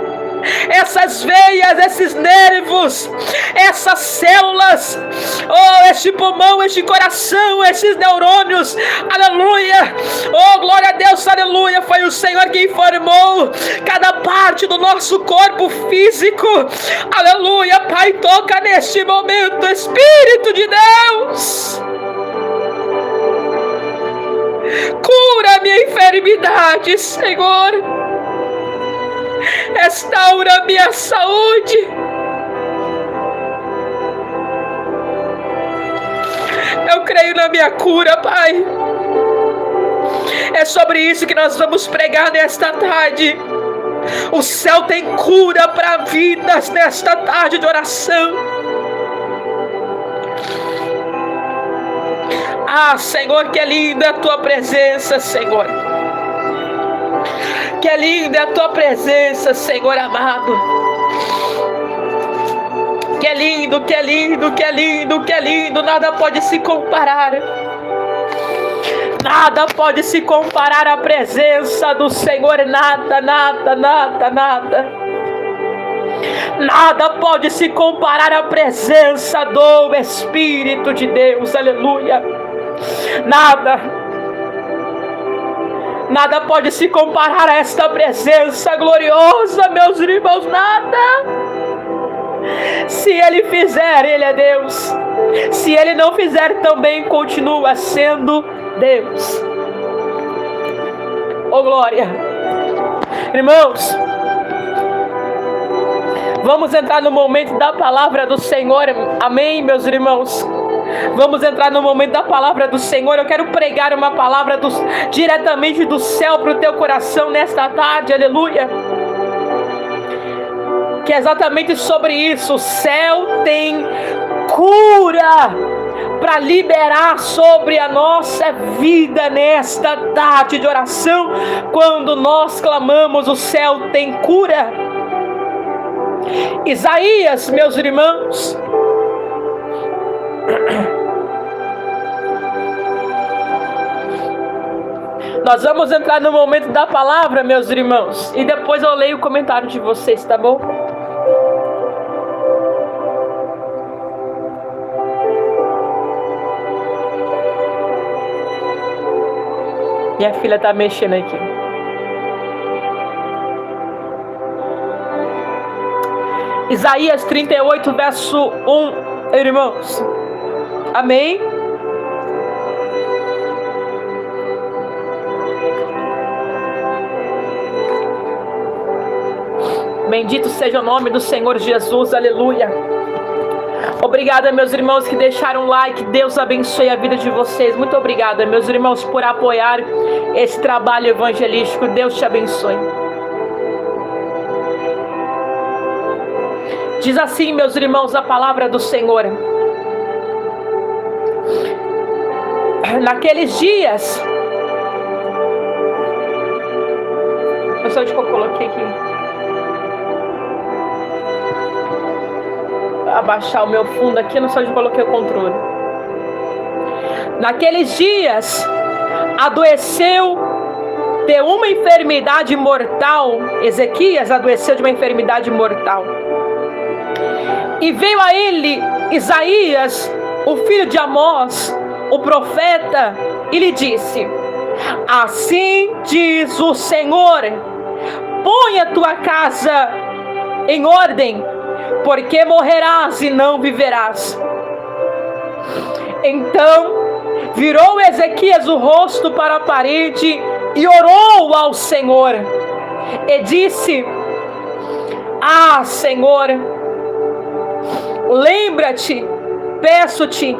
S1: Essas veias, esses nervos, essas células, oh, este pulmão, este coração, esses neurônios, aleluia, oh, glória a Deus, aleluia, foi o Senhor quem formou cada parte do nosso corpo físico, aleluia. Pai, toca neste momento, Espírito de Deus, cura a minha enfermidade, Senhor. Restaura a minha saúde. Eu creio na minha cura, Pai. É sobre isso que nós vamos pregar nesta tarde. O céu tem cura para vidas nesta tarde de oração. Ah, Senhor, que linda a tua presença, Senhor. Que linda é a tua presença, Senhor amado. Que é lindo, que é lindo, que é lindo, que é lindo. Nada pode se comparar. Nada pode se comparar à presença do Senhor. Nada, nada, nada, nada. Nada pode se comparar à presença do Espírito de Deus. Aleluia. Nada pode se comparar a esta presença gloriosa, meus irmãos. Nada. Se Ele fizer, Ele é Deus. Se Ele não fizer, também continua sendo Deus. Oh, glória. Irmãos, vamos entrar no momento da palavra do Senhor. Amém, meus irmãos? Vamos entrar no momento da palavra do Senhor. Eu quero pregar uma palavra diretamente do céu para o teu coração nesta tarde. Aleluia. Que é exatamente sobre isso. O céu tem cura para liberar sobre a nossa vida nesta tarde de oração. Quando nós clamamos, o céu tem cura. Isaías, meus irmãos, nós vamos entrar no momento da palavra, meus irmãos, e depois eu leio o comentário de vocês, tá bom? Minha filha tá mexendo aqui. Isaías 38, verso 1, irmãos. Amém? Bendito seja o nome do Senhor Jesus, aleluia. Obrigada, meus irmãos que deixaram like. Deus abençoe a vida de vocês. Muito obrigada, meus irmãos, por apoiar esse trabalho evangelístico. Deus te abençoe. Diz assim, meus irmãos, a palavra do Senhor. Naqueles dias, eu sei onde que eu coloquei aqui. Abaixar o meu fundo aqui, não sei onde eu coloquei o controle. Naqueles dias, adoeceu de uma enfermidade mortal. Ezequias adoeceu de uma enfermidade mortal. E veio a ele Isaías, o filho de Amós, o profeta, e lhe disse: assim diz o Senhor, põe a tua casa em ordem, porque morrerás e não viverás. Então virou Ezequias o rosto para a parede e orou ao Senhor, e disse: ah, Senhor, lembra-te, peço-te,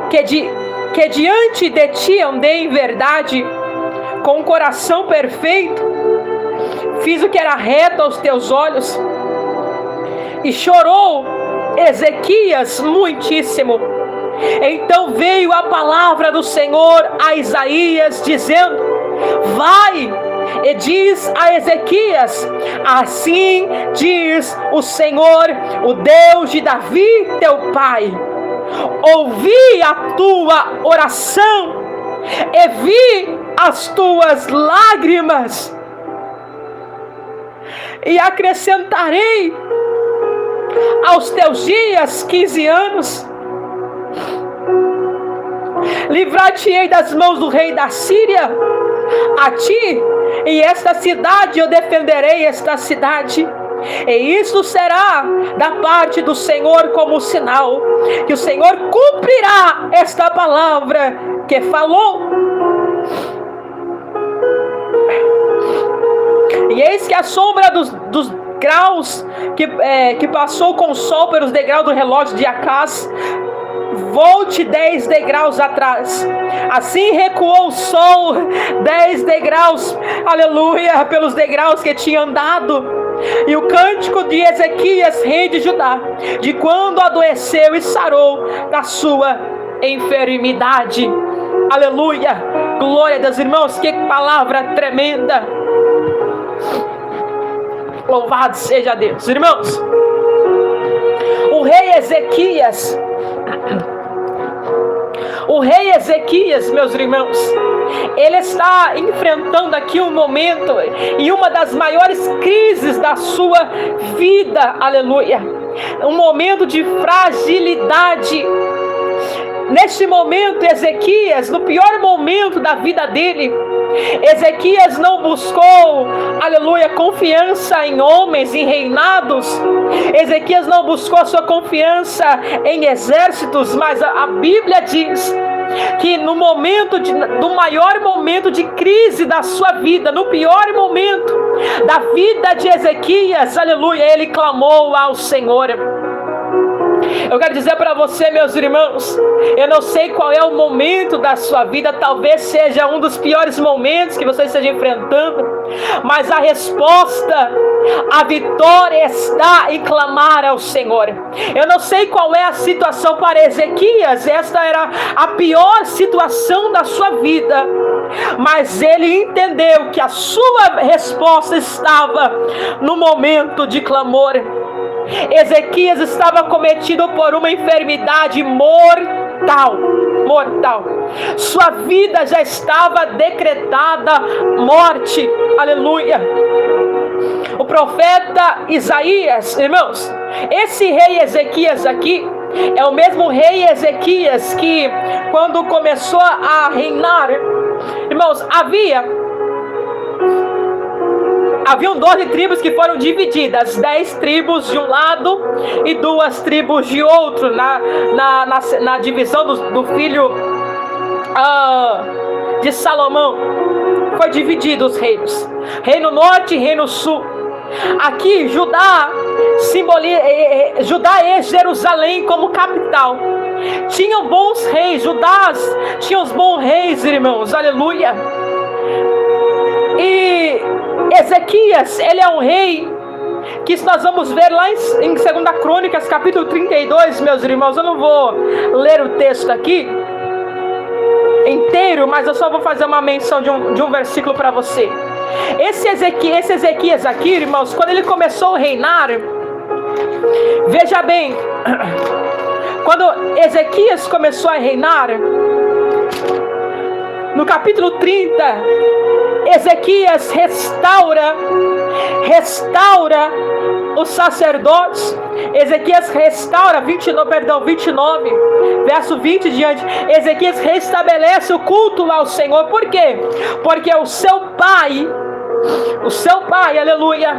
S1: que diante de ti andei em verdade, com o coração perfeito, fiz o que era reto aos teus olhos. E chorou Ezequias muitíssimo. Então veio a palavra do Senhor a Isaías, dizendo: vai e diz a Ezequias: assim diz o Senhor, o Deus de Davi teu pai, ouvi a tua oração e vi as tuas lágrimas, e acrescentarei aos teus dias 15 anos. Livrar-te-ei das mãos do rei da Síria, a ti e esta cidade eu defenderei, esta cidade. E isso será da parte do Senhor como sinal, que o Senhor cumprirá esta palavra que falou. E eis que a sombra dos graus que passou com o sol pelos degraus do relógio de Acás, volte 10 degraus atrás. Assim recuou o sol 10 degraus, aleluia, pelos degraus que tinha andado. E o cântico de Ezequias, rei de Judá, de quando adoeceu e sarou da sua enfermidade. Aleluia, glória a Deus, irmãos, que palavra tremenda. Louvado seja Deus. Irmãos, o rei Ezequias, meus irmãos, ele está enfrentando aqui um momento e uma das maiores crises da sua vida, aleluia, um momento de fragilidade. Neste momento, Ezequias, no pior momento da vida dele, Ezequias não buscou, aleluia, confiança em homens, em reinados. Ezequias não buscou sua confiança em exércitos, mas a Bíblia diz que no momento do maior momento de crise da sua vida, no pior momento da vida de Ezequias, aleluia, ele clamou ao Senhor. Eu quero dizer para você, meus irmãos, eu não sei qual é o momento da sua vida, talvez seja um dos piores momentos que você esteja enfrentando, mas a resposta, a vitória está em clamar ao Senhor. Eu não sei qual é a situação para Ezequias, esta era a pior situação da sua vida, mas ele entendeu que a sua resposta estava no momento de clamor. Ezequias estava cometido por uma enfermidade mortal. Sua vida já estava decretada morte. Aleluia. O profeta Isaías, irmãos, esse rei Ezequias aqui é o mesmo rei Ezequias que, quando começou a reinar, irmãos, haviam 12 tribos que foram divididas, 10 tribos de um lado e 2 tribos de outro, na divisão do filho de Salomão. Foi dividido os reinos, reino norte e reino sul. Aqui Judá e Jerusalém como capital. Tinham bons reis, Judá tinha os bons reis, irmãos, aleluia. E Ezequias, ele é um rei que nós vamos ver lá em 2 Crônicas, capítulo 32, meus irmãos. Eu não vou ler o texto aqui inteiro, mas eu só vou fazer uma menção de um versículo para você. Esse Ezequias aqui, irmãos, quando ele começou a reinar, veja bem, quando Ezequias começou a reinar, no capítulo 30, Ezequias restaura os sacerdotes. Ezequias restaura, 29, verso 20 diante. Ezequias restabelece o culto ao Senhor. Por quê? Porque o seu pai, aleluia,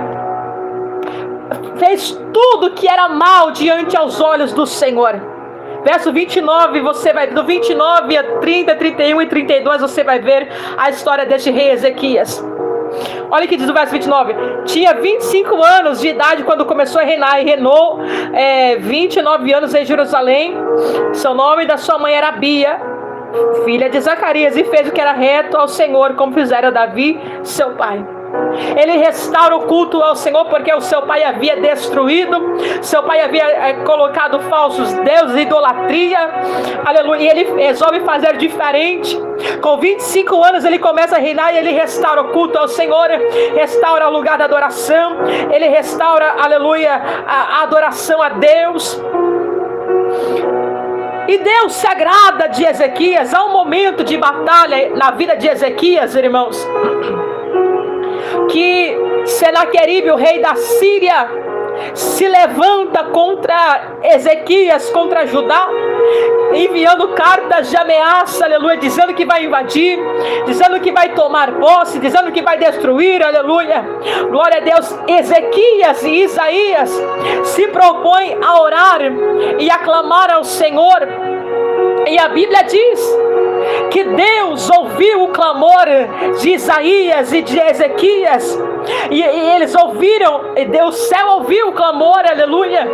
S1: fez tudo que era mal diante aos olhos do Senhor. Verso 29, você vai, do 29 a 30, 31 e 32, você vai ver a história deste rei Ezequias. Olha o que diz o verso 29. Tinha 25 anos de idade quando começou a reinar, e reinou 29 anos em Jerusalém. Seu nome da sua mãe era Bia, filha de Zacarias, e fez o que era reto ao Senhor, como fizera Davi, seu pai. Ele restaura o culto ao Senhor, porque o seu pai havia destruído, seu pai havia colocado falsos deuses, idolatria, aleluia, e ele resolve fazer diferente. Com 25 anos ele começa a reinar e ele restaura o culto ao Senhor, restaura o lugar da adoração, ele restaura, aleluia, a adoração a Deus. E Deus se agrada de Ezequias. Há um momento de batalha na vida de Ezequias, irmãos, que Senaqueribe, o rei da Síria, se levanta contra Ezequias, contra Judá, enviando cartas de ameaça, aleluia, dizendo que vai invadir, dizendo que vai tomar posse, dizendo que vai destruir, aleluia, glória a Deus. Ezequias e Isaías se propõem a orar e a clamar ao Senhor, e a Bíblia diz que Deus ouviu o clamor de Isaías e de Ezequias, e eles ouviram, e Deus, o céu ouviu o clamor, aleluia,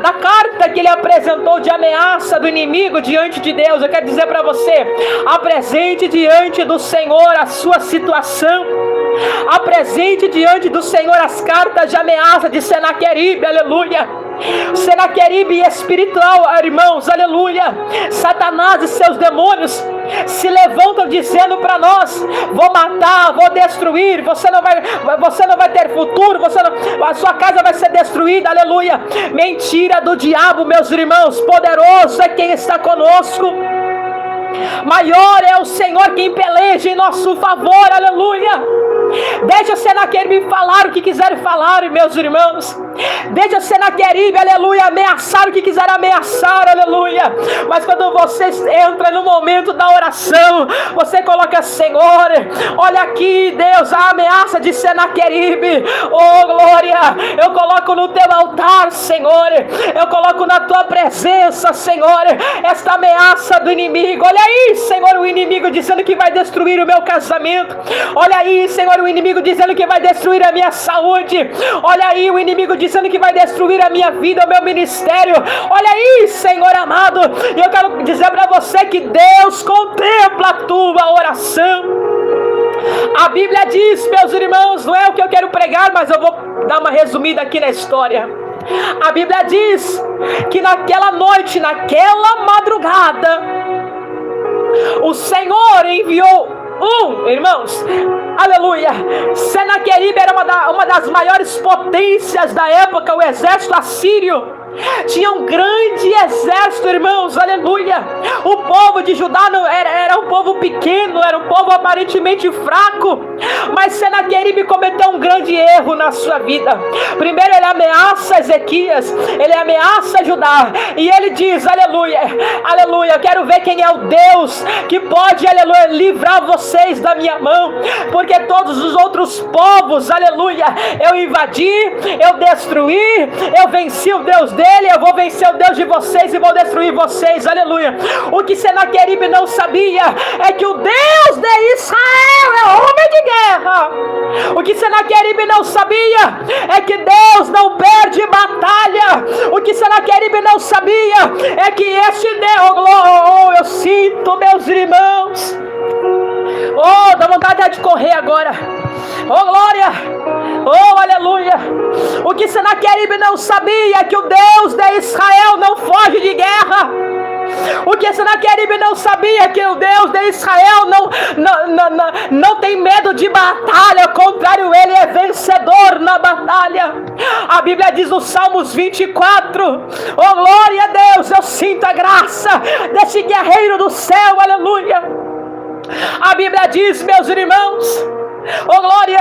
S1: da carta que ele apresentou de ameaça do inimigo diante de Deus. Eu quero dizer para você, apresente diante do Senhor a sua situação, apresente diante do Senhor as cartas de ameaça de Senaqueribe, aleluia. Senaqueribe espiritual, irmãos, aleluia. Satanás e seus demônios se levantam dizendo para nós: vou matar, vou destruir, você não vai ter futuro, a sua casa vai ser destruída, aleluia. Mentira do diabo, meus irmãos. Poderoso é quem está conosco. Maior é o Senhor quem peleja em nosso favor, aleluia. Deixa Senaqueribe falar o que quiser falar, meus irmãos. Deixa Senaqueribe, aleluia, ameaçar o que quiser ameaçar, aleluia. Mas quando você entra no momento da oração, você coloca: Senhor, olha aqui, Deus, a ameaça de Senaqueribe, oh glória, eu coloco no teu altar, Senhor, eu coloco na tua presença, Senhor, esta ameaça do inimigo. Olha aí, Senhor, o inimigo dizendo que vai destruir o meu casamento. Olha aí, Senhor, o inimigo dizendo que vai destruir a minha saúde. Olha aí, o inimigo dizendo que vai destruir a minha vida, o meu ministério. Olha aí, Senhor amado, e eu quero dizer para você que Deus contempla a tua oração. A Bíblia diz, meus irmãos, não é o que eu quero pregar, mas eu vou dar uma resumida aqui na história. A Bíblia diz que naquela noite, naquela madrugada, o Senhor enviou irmãos, aleluia. Senaqueribe era uma das maiores potências da época, o exército assírio. Tinha um grande exército, irmãos, aleluia. O povo de Judá não era um povo pequeno, era um povo aparentemente fraco. Mas Senaqueribe cometeu um grande erro na sua vida. Primeiro ele ameaça Ezequias, ele ameaça Judá, e ele diz: aleluia, aleluia, eu quero ver quem é o Deus que pode, aleluia, livrar vocês da minha mão. Porque todos os outros povos, aleluia, eu invadi, eu destruí, eu venci o Deus dele, eu vou vencer o Deus de vocês e vou destruir vocês, aleluia. O que Senaqueribe não sabia é que o Deus de Israel é homem de guerra. O que Senaqueribe não sabia é que Deus não perde batalha. O que Senaqueribe não sabia é que este Deus, eu sinto, meus irmãos, dá vontade de correr agora. Oh glória, oh aleluia. O que Senaqueribe não sabia é que o Deus de Israel não foge de guerra. O que Senaqueribe não sabia é que o Deus de Israel não tem medo de batalha, ao contrário, ele é vencedor na batalha. A Bíblia diz no Salmos 24, oh glória a Deus, eu sinto a graça desse guerreiro do céu, aleluia. A Bíblia diz, meus irmãos, oh glória,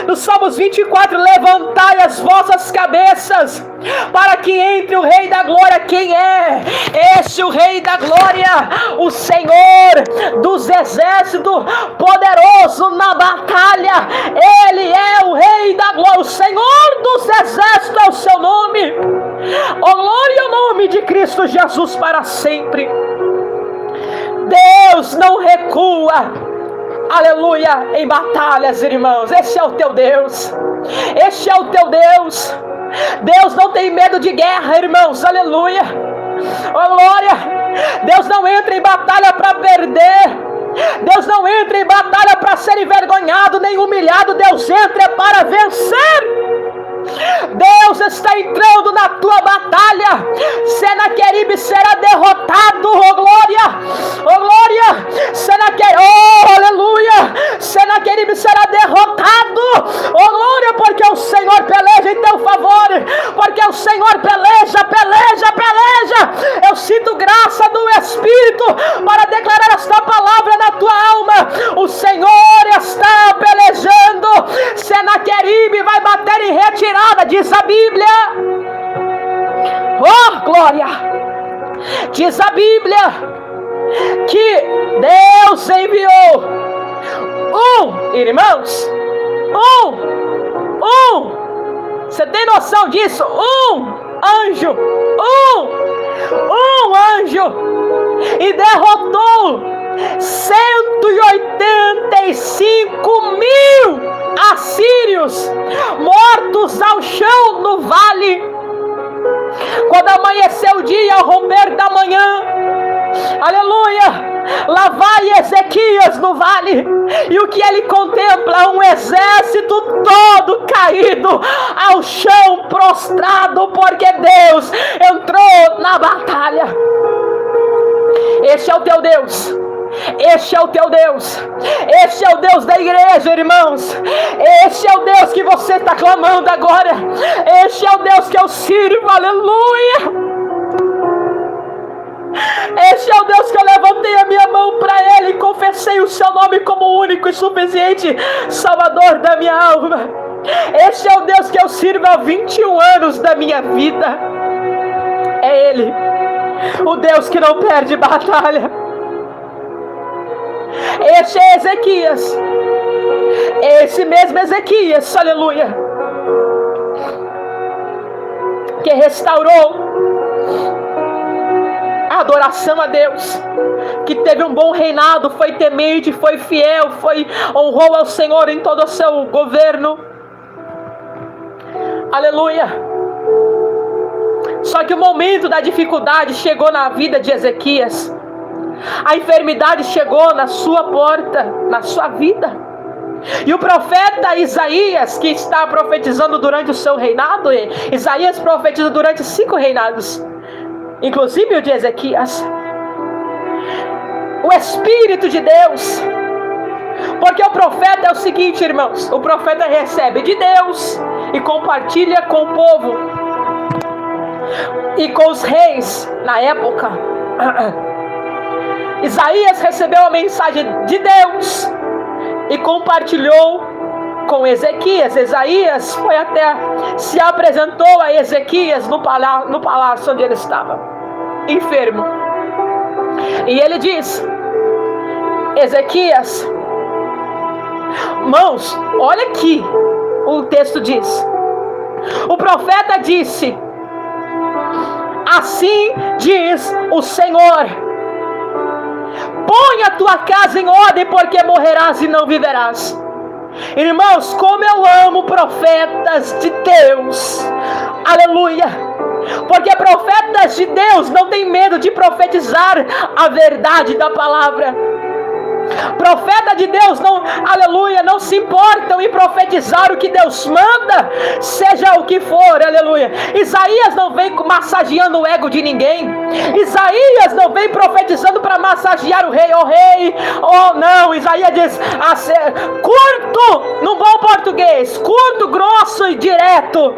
S1: no Salmos 24, levantai as vossas cabeças, para que entre o Rei da Glória. Quem é este o Rei da Glória? O Senhor dos Exércitos, poderoso na batalha. Ele é o Rei da Glória, o Senhor dos Exércitos é o seu nome. Oh glória ao nome de Cristo Jesus para sempre. Deus não recua, aleluia, em batalhas, irmãos. Esse é o teu Deus. Este é o teu Deus. Deus não tem medo de guerra, irmãos, aleluia. Oh glória. Deus não entra em batalha para perder. Deus não entra em batalha para ser envergonhado nem humilhado. Deus entra para vencer. Deus está entrando na tua batalha. Senaqueribe será derrotado, oh glória, oh glória. Senaqueribe, oh aleluia, Senaqueribe será derrotado, oh glória, porque o Senhor peleja em teu favor, porque o Senhor peleja, peleja, peleja. Eu sinto graça do Espírito para declarar esta palavra na tua alma. O Senhor está pelejando. Senaqueribe vai bater em retirada, diz a Bíblia. Oh glória. Diz a Bíblia que Deus enviou irmãos, você tem noção disso? Anjo, e derrotou 185.000 assírios, mortos ao chão no vale. Quando amanheceu o dia, ao romper da manhã, aleluia, lá vai Ezequias no vale, e o que ele contempla? Um exército todo caído ao chão, prostrado, porque Deus entrou na batalha. Este é o teu Deus. Este é o teu Deus. Este é o Deus da igreja, irmãos. Este é o Deus que você está clamando agora. Este é o Deus que eu sirvo, aleluia. Este é o Deus que eu levantei a minha mão para Ele e confessei o seu nome como único e suficiente Salvador da minha alma. Este é o Deus que eu sirvo há 21 anos da minha vida. É Ele, o Deus que não perde batalha. Este é Ezequias. Esse mesmo Ezequias, aleluia, que restaurou a adoração a Deus, que teve um bom reinado, foi temente, foi fiel, honrou ao Senhor em todo o seu governo, aleluia. Só que o momento da dificuldade chegou na vida de Ezequias. A enfermidade chegou na sua porta, na sua vida. E o profeta Isaías, que está profetizando durante o seu reinado, Isaías profetiza durante 5 reinados, inclusive o de Ezequias. O Espírito de Deus, porque o profeta é o seguinte, irmãos, o profeta recebe de Deus e compartilha com o povo e com os reis na época. Isaías recebeu a mensagem de Deus e compartilhou com Ezequias. Isaías foi até, se apresentou a Ezequias no palácio onde ele estava, enfermo. E ele diz: Ezequias, irmãos, olha aqui, o texto diz, o profeta disse: assim diz o Senhor, põe a tua casa em ordem, porque morrerás e não viverás. Irmãos, como eu amo profetas de Deus, aleluia, porque profetas de Deus não têm medo de profetizar a verdade da palavra. Profeta de Deus não, aleluia, não se importam em profetizar o que Deus manda, seja o que for, aleluia. Isaías não vem massageando o ego de ninguém. Isaías não vem profetizando para massagear o rei, não. Isaías diz, curto, no bom português, curto, grosso e direto.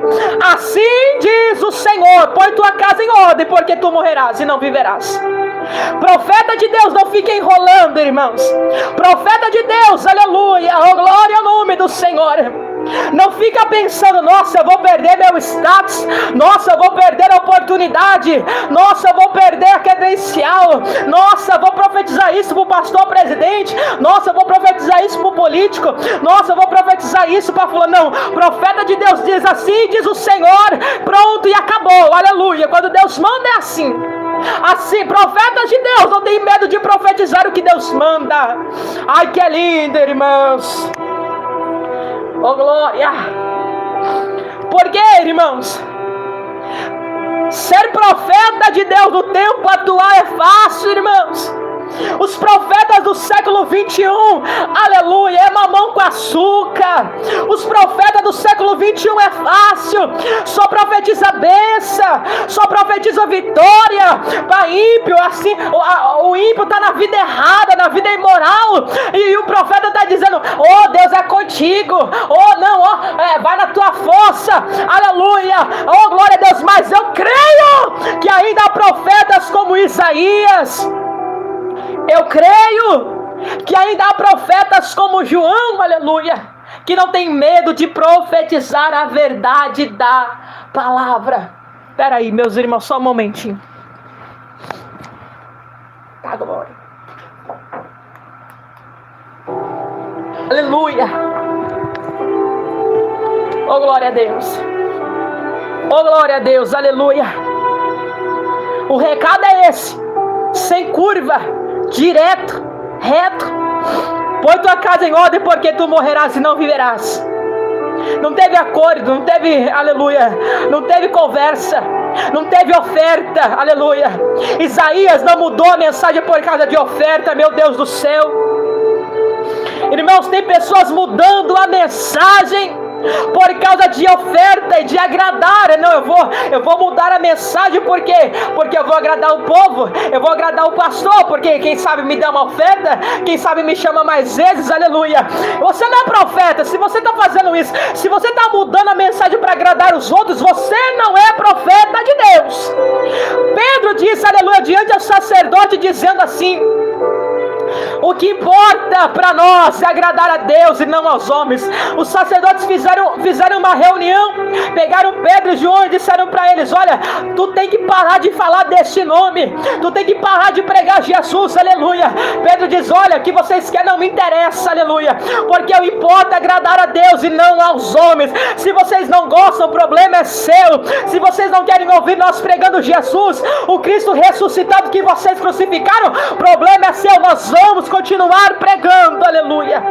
S1: Assim diz o Senhor, põe tua casa em ordem, porque tu morrerás e não viverás. Profeta de Deus não fica enrolando, irmãos. Profeta de Deus, aleluia, oh, glória ao nome do Senhor. Não fica pensando, nossa, eu vou perder meu status, nossa, eu vou perder a oportunidade, nossa, eu vou perder a credencial, nossa, eu vou profetizar isso para o pastor presidente, nossa, eu vou profetizar isso para o político, nossa, eu vou profetizar isso para fulano. Não, profeta de Deus diz assim, diz o Senhor, pronto e acabou, aleluia. Quando Deus manda é assim. Assim, profetas de Deus não tem medo de profetizar o que Deus manda. Ai, que lindo, irmãos. Oh, glória. Porque, irmãos, ser profeta de Deus no tempo atual é fácil, irmãos. Os profetas do século 21, aleluia, é mamão com açúcar. Os profetas do século 21 é fácil, só profetiza bênção, só profetiza vitória para ímpio. Assim, o ímpio está na vida errada, na vida imoral, e o profeta está dizendo, oh, Deus é contigo, oh, não, oh, vai na tua força, aleluia, oh, glória a Deus. Mas eu creio que ainda há profetas como Isaías. Eu creio que ainda há profetas como João, aleluia, que não tem medo de profetizar a verdade da palavra. Espera aí, meus irmãos, só um momentinho. Tá, glória. Aleluia. Oh, glória a Deus. Oh, glória a Deus, aleluia. O recado é esse, sem curva, direto, reto. Põe tua casa em ordem, porque tu morrerás e não viverás. Não teve acordo, não teve, aleluia, não teve conversa, não teve oferta, aleluia. Isaías não mudou a mensagem por causa de oferta, meu Deus do céu. Irmãos, tem pessoas mudando a mensagem por causa de oferta e de agradar. Não, eu vou mudar a mensagem, porque eu vou agradar o povo, eu vou agradar o pastor, porque quem sabe me dá uma oferta, quem sabe me chama mais vezes, aleluia. Você não é profeta. Se você está fazendo isso, se você está mudando a mensagem para agradar os outros, você não é profeta de Deus. Pedro disse, aleluia, diante ao sacerdote, dizendo assim: o que importa para nós é agradar a Deus e não aos homens. Os sacerdotes fizeram uma reunião, pegaram Pedro e João e disseram para eles: olha, tu tem que parar de falar desse nome, tu tem que parar de pregar Jesus, aleluia. Pedro diz: olha, o que vocês querem não me interessa, aleluia, porque o importa é agradar a Deus e não aos homens. Se vocês não gostam, o problema é seu. Se vocês não querem ouvir nós pregando Jesus, o Cristo ressuscitado que vocês crucificaram, o problema é seu. Nós vamos continuar pregando, aleluia.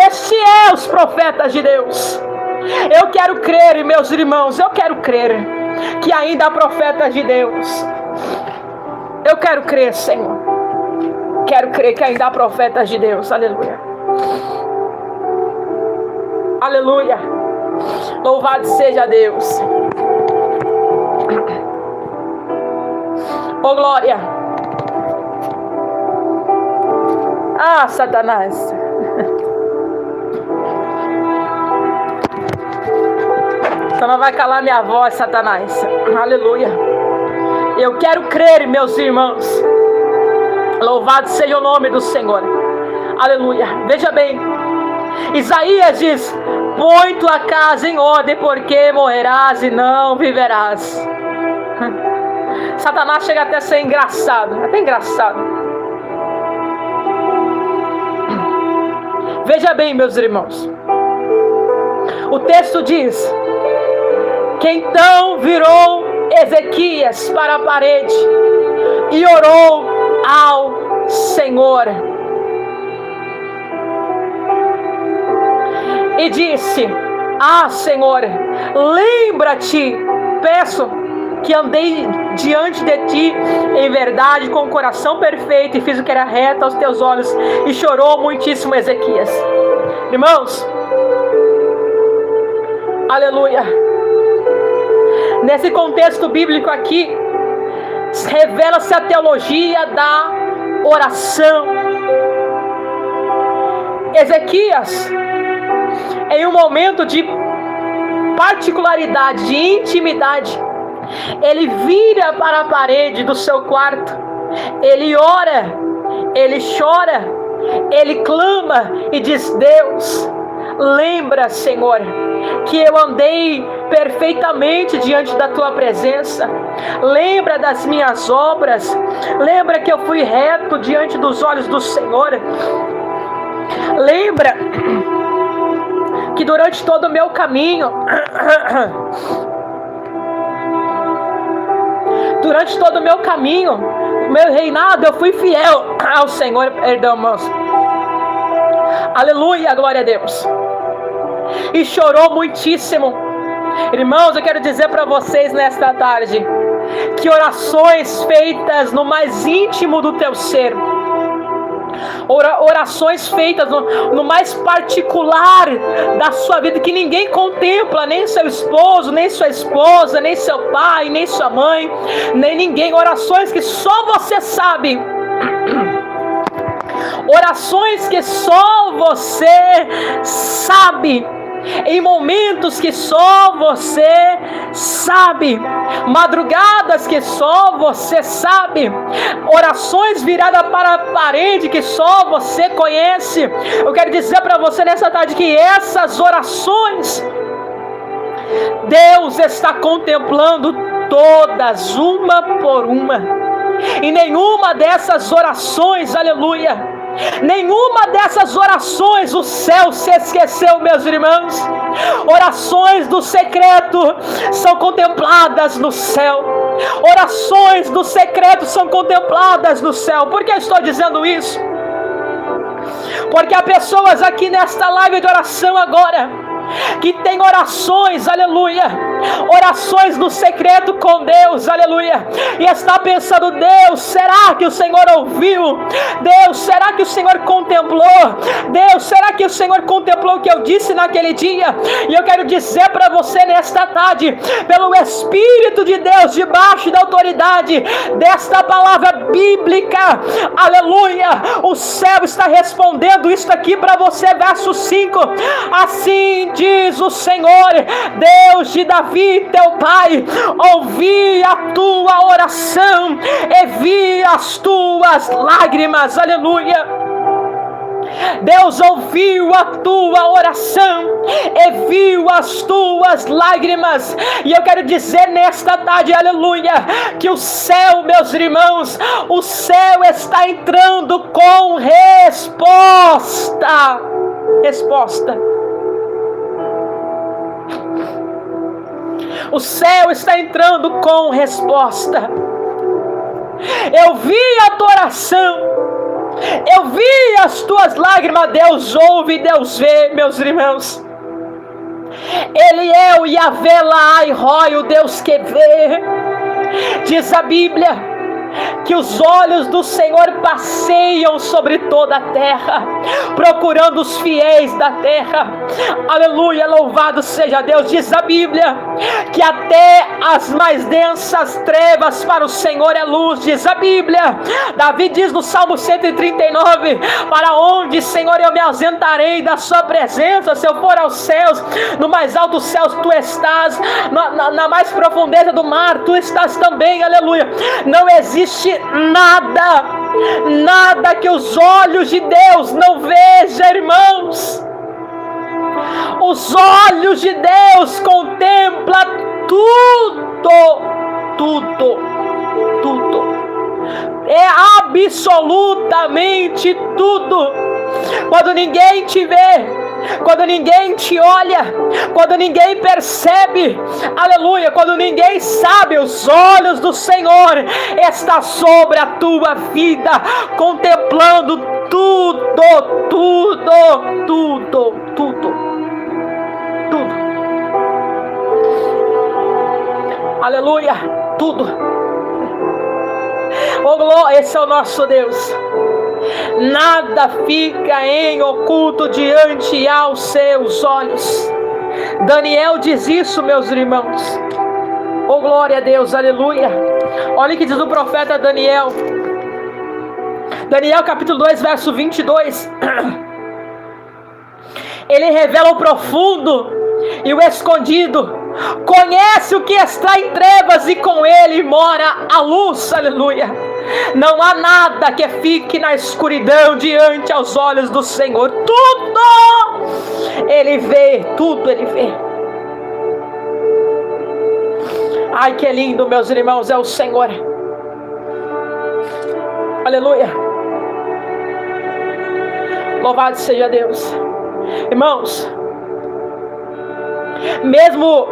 S1: Este é os profetas de Deus. Eu quero crer, meus irmãos, eu quero crer que ainda há profetas de Deus. Eu quero crer, Senhor. Quero crer que ainda há profetas de Deus, aleluia. Aleluia. Louvado seja Deus. Oh, glória. Ah, Satanás. Você não vai calar minha voz, Satanás. Aleluia. Eu quero crer, meus irmãos. Louvado seja o nome do Senhor. Aleluia. Veja bem, Isaías diz: põe tua casa em ordem, porque morrerás e não viverás. Satanás chega até a ser engraçado. Até engraçado. Veja bem, meus irmãos, o texto diz que então virou Ezequias para a parede e orou ao Senhor e disse: ah, Senhor, lembra-te, peço que andei diante de ti em verdade, com o coração perfeito, e fiz o que era reto aos teus olhos. E chorou muitíssimo Ezequias. Irmãos, aleluia. Nesse contexto bíblico aqui, revela-se a teologia da oração. Ezequias, em um momento de particularidade, de intimidade, ele vira para a parede do seu quarto, ele ora, ele chora, ele clama e diz: Deus, lembra, Senhor, que eu andei perfeitamente diante da tua presença. Lembra das minhas obras. Lembra que eu fui reto diante dos olhos do Senhor. Lembra que durante todo o meu caminho, o meu reinado, eu fui fiel ao Senhor. Perdão, irmãos. Aleluia, glória a Deus. E chorou muitíssimo. Irmãos, eu quero dizer para vocês nesta tarde que orações feitas no mais íntimo do teu ser, orações feitas no mais particular da sua vida, que ninguém contempla, nem seu esposo, nem sua esposa, nem seu pai, nem sua mãe, nem ninguém. Orações que só você sabe. Orações que só você sabe, em momentos que só você sabe, madrugadas que só você sabe, orações viradas para a parede que só você conhece. Eu quero dizer para você nessa tarde que essas orações, Deus está contemplando todas, uma por uma. E nenhuma dessas orações, aleluia, nenhuma dessas orações o céu se esqueceu, meus irmãos. Orações do secreto são contempladas no céu. Orações do secreto são contempladas no céu. Por que eu estou dizendo isso? Porque há pessoas aqui nesta live de oração agora que tem orações, aleluia, orações no secreto com Deus, aleluia, e está pensando: Deus, será que o Senhor ouviu? Deus, será que o Senhor contemplou? Deus, será que o Senhor contemplou o que eu disse naquele dia? E eu quero dizer para você nesta tarde, pelo Espírito de Deus, debaixo da autoridade desta palavra bíblica, aleluia, o céu está respondendo isso aqui para você, verso 5: assim diz o Senhor, Deus de Davi teu pai, ouvi a tua oração e vi as tuas lágrimas, aleluia. Deus ouviu a tua oração e viu as tuas lágrimas. E eu quero dizer nesta tarde, aleluia, que o céu, meus irmãos, o céu está entrando com resposta. O céu está entrando com resposta. Eu vi a tua oração, eu vi as tuas lágrimas. Deus ouve, Deus vê, meus irmãos. Ele é o Yahvé Laai Roi, o Deus que vê. Diz a Bíblia que os olhos do Senhor passeiam sobre toda a terra, procurando os fiéis da terra. Aleluia, louvado seja Deus. Diz a Bíblia que até as mais densas trevas para o Senhor é luz. Diz a Bíblia, Davi diz no Salmo 139: para onde, Senhor, eu me ausentarei da sua presença? Se eu for aos céus, no mais alto dos céus tu estás, na mais profundeza do mar tu estás também, aleluia. Não existe nada que os olhos de Deus não vejam, irmãos. Os olhos de Deus contemplam tudo. É absolutamente tudo. Quando ninguém te vê, quando ninguém te olha, quando ninguém percebe, aleluia, quando ninguém sabe, os olhos do Senhor estão sobre a tua vida, contemplando tudo, aleluia, tudo. Oh glória, esse é o nosso Deus. Nada fica em oculto diante aos seus olhos. Daniel diz isso, meus irmãos. Oh glória a Deus, aleluia. Olha o que diz o profeta Daniel. Daniel capítulo 2, verso 22. Ele revela o profundo e o escondido, conhece o que está em trevas e com ele mora a luz, aleluia. Não há nada que fique na escuridão diante aos olhos do Senhor. Tudo Ele vê, tudo Ele vê. Ai, que lindo, meus irmãos, é o Senhor. Aleluia. Louvado seja Deus. Irmãos, mesmo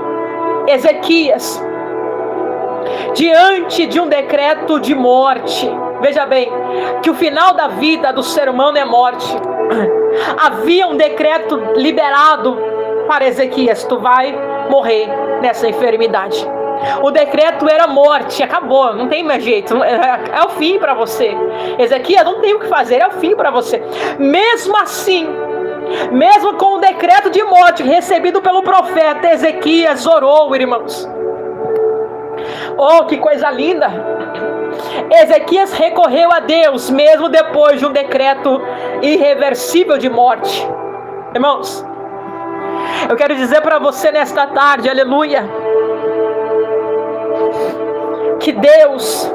S1: Ezequias, diante de um decreto de morte, veja bem, que o final da vida do ser humano é morte. Havia um decreto liberado para Ezequias: tu vai morrer nessa enfermidade. O decreto era morte, acabou, não tem mais jeito, é o fim para você. Ezequias, não tem o que fazer, é o fim para você. Mesmo assim, mesmo com o decreto de morte recebido pelo profeta, Ezequias orou, irmãos. Oh, que coisa linda! Ezequias recorreu a Deus, mesmo depois de um decreto irreversível de morte. Irmãos, eu quero dizer para você nesta tarde, aleluia, que Deus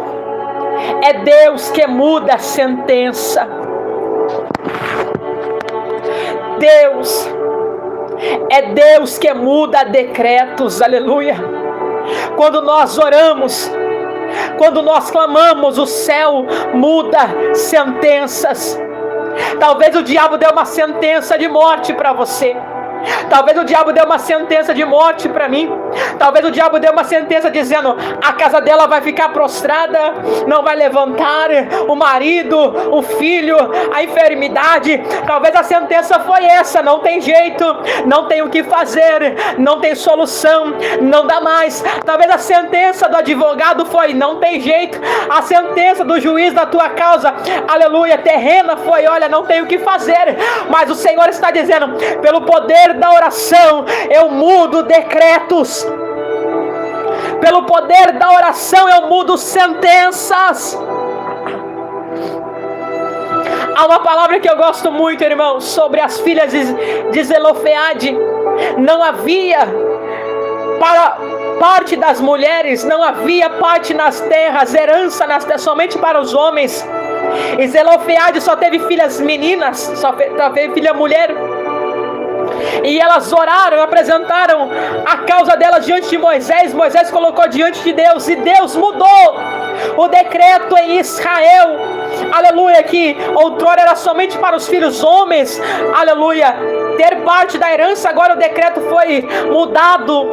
S1: é Deus que muda a sentença. Deus é Deus que muda decretos, aleluia. Quando nós oramos, quando nós clamamos, o céu muda sentenças. Talvez o diabo dê uma sentença de morte para você. Talvez o diabo dê uma sentença de morte para mim. Talvez o diabo deu uma sentença dizendo: a casa dela vai ficar prostrada, não vai levantar, o marido, o filho, a enfermidade. Talvez a sentença foi essa: não tem jeito, não tem o que fazer, não tem solução, não dá mais. Talvez a sentença do advogado foi: não tem jeito. A sentença do juiz da tua causa, aleluia, terrena foi: olha, não tem o que fazer. Mas o Senhor está dizendo: pelo poder da oração eu mudo decretos, pelo poder da oração eu mudo sentenças. Há uma palavra que eu gosto muito, irmão, sobre as filhas de Zelofeade. Não havia para parte das mulheres, não havia parte nas terras, herança nas terras, somente para os homens. E Zelofeade só teve filhas meninas, só teve filha mulher. E elas oraram, apresentaram a causa delas diante de Moisés. Moisés colocou diante de Deus, e Deus mudou o decreto em Israel, aleluia, que outrora era somente para os filhos homens, aleluia, ter parte da herança. Agora o decreto foi mudado,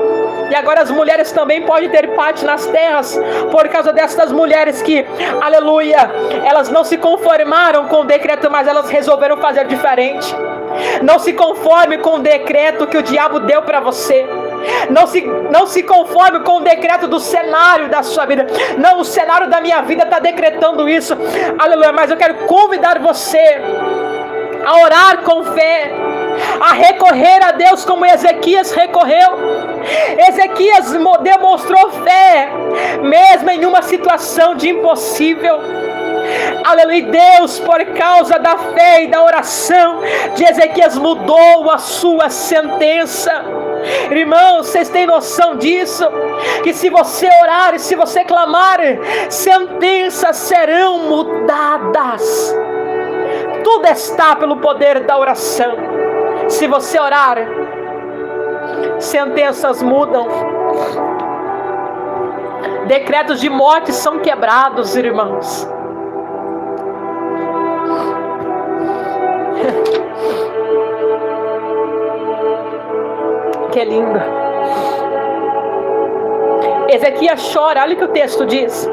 S1: e agora as mulheres também podem ter parte nas terras, por causa dessas mulheres que, aleluia, elas não se conformaram com o decreto, mas elas resolveram fazer diferente. Não se conforme com o decreto que o diabo deu para você. Não se conforme com o decreto do cenário da sua vida. Não, o cenário da minha vida está decretando isso, aleluia, mas eu quero convidar você a orar com fé, a recorrer a Deus como Ezequias recorreu. Ezequias demonstrou fé, mesmo em uma situação de impossível. Aleluia, Deus, por causa da fé e da oração de Ezequias, mudou a sua sentença. Irmãos, vocês têm noção disso? Que se você orar e se você clamar, sentenças serão mudadas. Tudo está pelo poder da oração. Se você orar, sentenças mudam. Decretos de morte são quebrados, irmãos. Que lindo. Ezequias chora, olha o que o texto diz.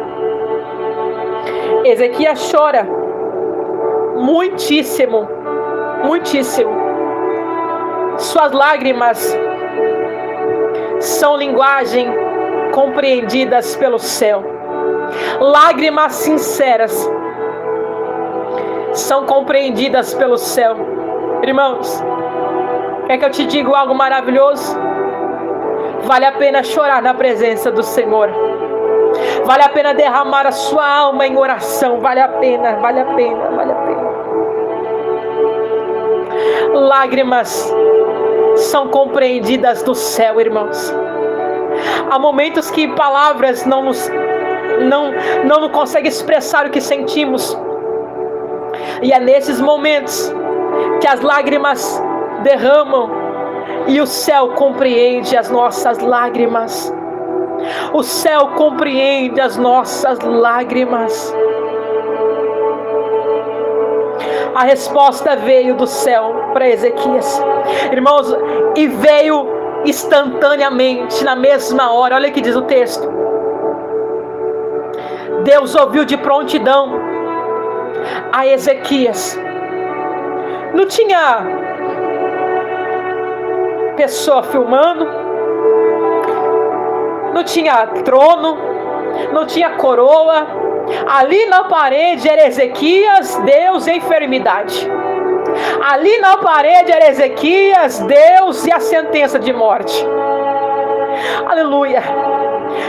S1: Ezequias chora muitíssimo, muitíssimo. Suas lágrimas são linguagem compreendidas pelo céu. Lágrimas sinceras são compreendidas pelo céu. Irmãos, quer que eu te diga algo maravilhoso? Vale a pena chorar na presença do Senhor. Vale a pena derramar a sua alma em oração. Vale a pena, vale a pena, vale a pena. Lágrimas são compreendidas do céu, irmãos. Há momentos que palavras não conseguem expressar o que sentimos. E é nesses momentos que as lágrimas derramam e o céu compreende as nossas lágrimas. O céu compreende as nossas lágrimas. A resposta veio do céu para Ezequias, irmãos, e veio instantaneamente, na mesma hora. Olha o que diz o texto. Deus ouviu de prontidão a Ezequias. Não tinha pessoa filmando, não tinha trono, não tinha coroa. Ali na parede era Ezequias, Deus e a enfermidade. Ali na parede era Ezequias, Deus e a sentença de morte. Aleluia.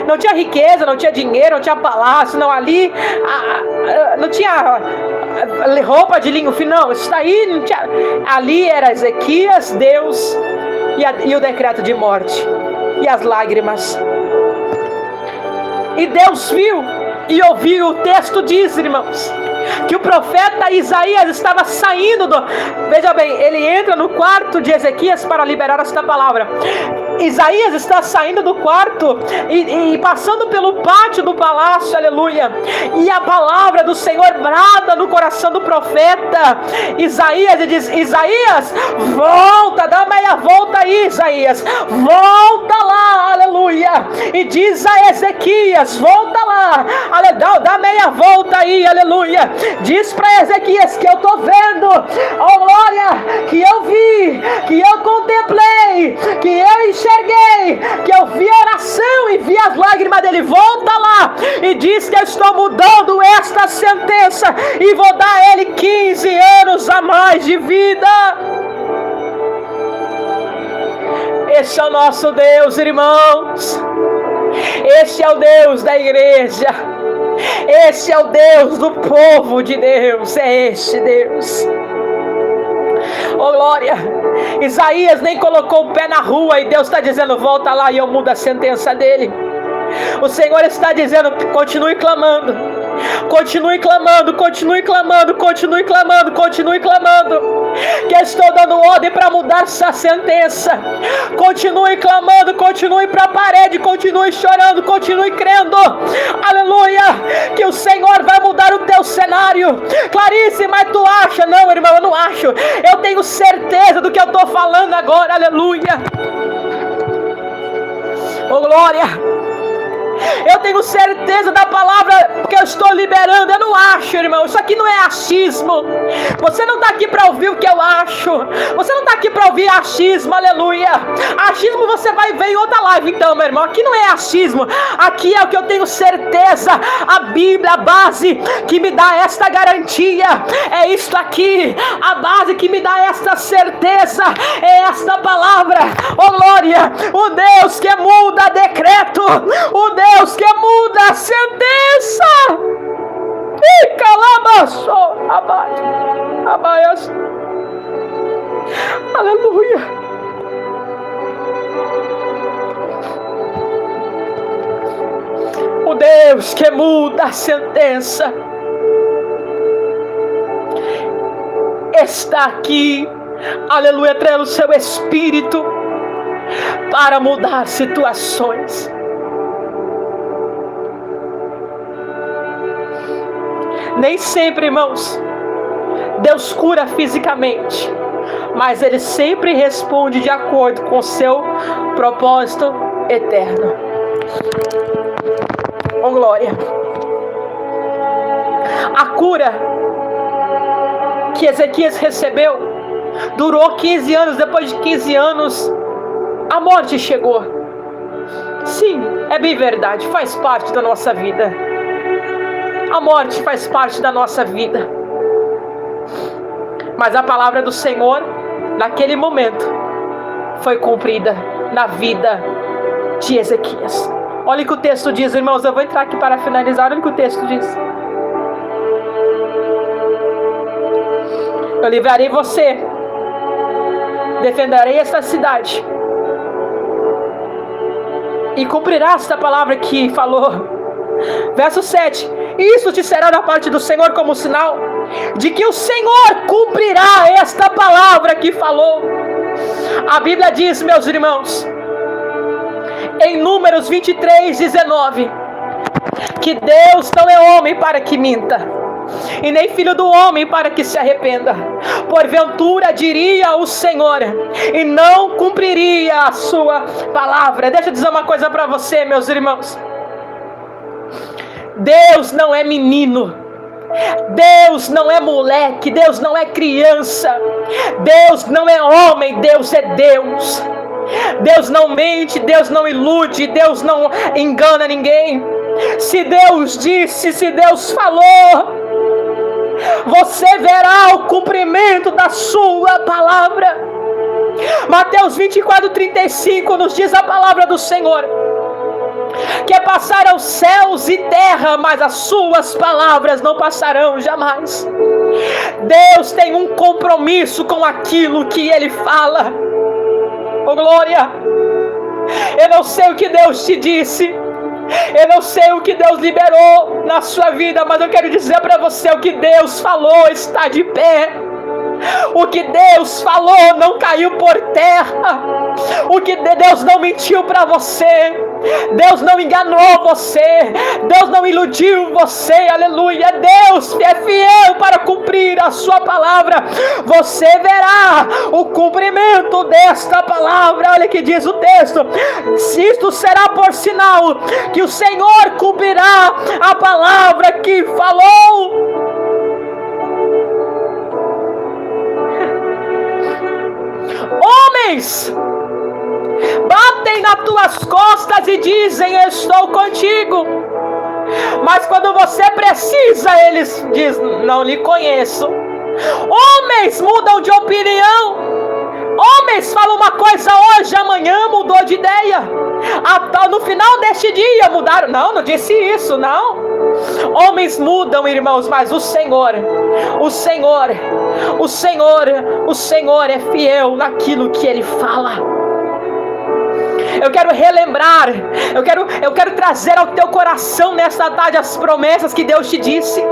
S1: Não tinha riqueza, não tinha dinheiro, não tinha palácio, não. Ali não tinha roupa de linho fino, não. Isso daí não tinha. Ali era Ezequias, Deus e o decreto de morte e as lágrimas. E Deus viu e ouviu. O texto diz, irmãos, que o profeta Isaías estava saindo veja bem, ele entra no quarto de Ezequias para liberar esta palavra. Isaías está saindo do quarto e passando pelo pátio do palácio, aleluia, e a palavra do Senhor brada no coração do profeta Isaías e diz: Isaías, volta, dá meia volta aí, Isaías, volta lá, aleluia, e diz a Ezequias: volta lá, dá meia volta aí, aleluia, diz para Ezequias que eu estou vendo, oh glória, que eu vi, que eu contemplei, que eu enxerguei, que eu vi a oração e vi as lágrimas dele. Volta lá e diz que eu estou mudando esta sentença e vou dar a ele 15 anos a mais de vida. Esse é o nosso Deus, irmãos. Esse é o Deus da igreja. Esse é o Deus do povo de Deus. É este Deus. Oh glória, Isaías nem colocou o pé na rua e Deus está dizendo: volta lá e eu mudo a sentença dele. O Senhor está dizendo: continue clamando, continue clamando, continue clamando, continue clamando, continue clamando, que eu estou dando ordem para mudar essa sentença. Continue clamando, continue para a parede, continue chorando, continue crendo, aleluia, que o Senhor vai mudar o teu cenário. Clarice, mas tu acha? Não, irmão, eu não acho, eu tenho certeza do que eu estou falando agora, aleluia. Oh glória, eu tenho certeza da palavra que eu estou liberando. Eu não acho, irmão, isso aqui não é achismo. Você não está aqui para ouvir o que eu acho. Você não está aqui para ouvir achismo, aleluia. Achismo você vai ver em outra live então, meu irmão. Aqui não é achismo, aqui é o que eu tenho certeza. A Bíblia, a base que me dá esta garantia, é isto aqui. A base que me dá esta certeza é esta palavra. Oh glória, o Deus que muda decreto, o Deus que muda a sentença. E calabaçou, abaias. Aleluia. O Deus que muda a sentença está aqui, aleluia, trazendo o seu espírito para mudar situações. Nem sempre, irmãos, Deus cura fisicamente, mas Ele sempre responde de acordo com o seu propósito eterno. Oh glória! A cura que Ezequias recebeu durou 15 anos. Depois de 15 anos, a morte chegou. Sim, é bem verdade, faz parte da nossa vida. A morte faz parte da nossa vida. Mas a palavra do Senhor, naquele momento, foi cumprida na vida de Ezequias. Olha o que o texto diz, irmãos. Eu vou entrar aqui para finalizar. Olha o que o texto diz: eu livrarei você, defenderei esta cidade, e cumprirá esta palavra que falou. Verso 7: isso te será da parte do Senhor como sinal de que o Senhor cumprirá esta palavra que falou. A Bíblia diz, meus irmãos, em Números 23:19, que Deus não é homem para que minta, e nem filho do homem para que se arrependa. Porventura diria o Senhor, e não cumpriria a sua palavra. Deixa eu dizer uma coisa para você, meus irmãos. Deus não é menino, Deus não é moleque, Deus não é criança, Deus não é homem, Deus é Deus. Deus não mente, Deus não ilude, Deus não engana ninguém. Se Deus disse, se Deus falou, você verá o cumprimento da sua palavra. Mateus 24:35 nos diz a palavra do Senhor, que passarão céus e terra, mas as suas palavras não passarão jamais. Deus tem um compromisso com aquilo que Ele fala. Oh glória! Eu não sei o que Deus te disse, eu não sei o que Deus liberou na sua vida, mas eu quero dizer para você: o que Deus falou está de pé. O que Deus falou não caiu por terra. O que Deus não mentiu para você. Deus não enganou você. Deus não iludiu você. Aleluia. Deus é fiel para cumprir a sua palavra. Você verá o cumprimento desta palavra. Olha que diz o texto: isto será por sinal que o Senhor cumprirá a palavra que falou. Homens batem nas tuas costas e dizem: estou contigo. Mas quando você precisa, eles dizem: não lhe conheço. Homens mudam de opinião. Homens falam uma coisa hoje, amanhã mudou de ideia. No final deste dia mudaram. Não disse isso, não. Homens mudam, irmãos, mas o Senhor é fiel naquilo que Ele fala. Eu quero relembrar, eu quero trazer ao teu coração nesta tarde as promessas que Deus te disse.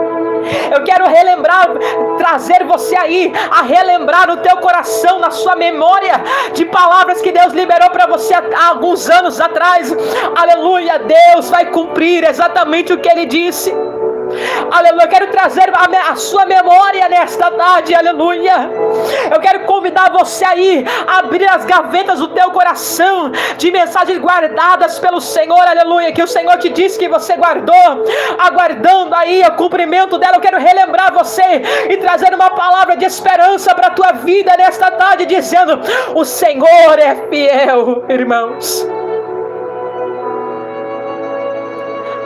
S1: Eu quero relembrar, trazer você aí a relembrar no teu coração, na sua memória, de palavras que Deus liberou para você há alguns anos atrás. Aleluia, Deus vai cumprir exatamente o que Ele disse. Aleluia, eu quero trazer a sua memória nesta tarde, aleluia. Eu quero convidar você aí a abrir as gavetas do teu coração de mensagens guardadas pelo Senhor, aleluia, que o Senhor te disse que você guardou, aguardando aí o cumprimento dela. Eu quero relembrar você e trazer uma palavra de esperança para a tua vida nesta tarde, dizendo: o Senhor é fiel, irmãos.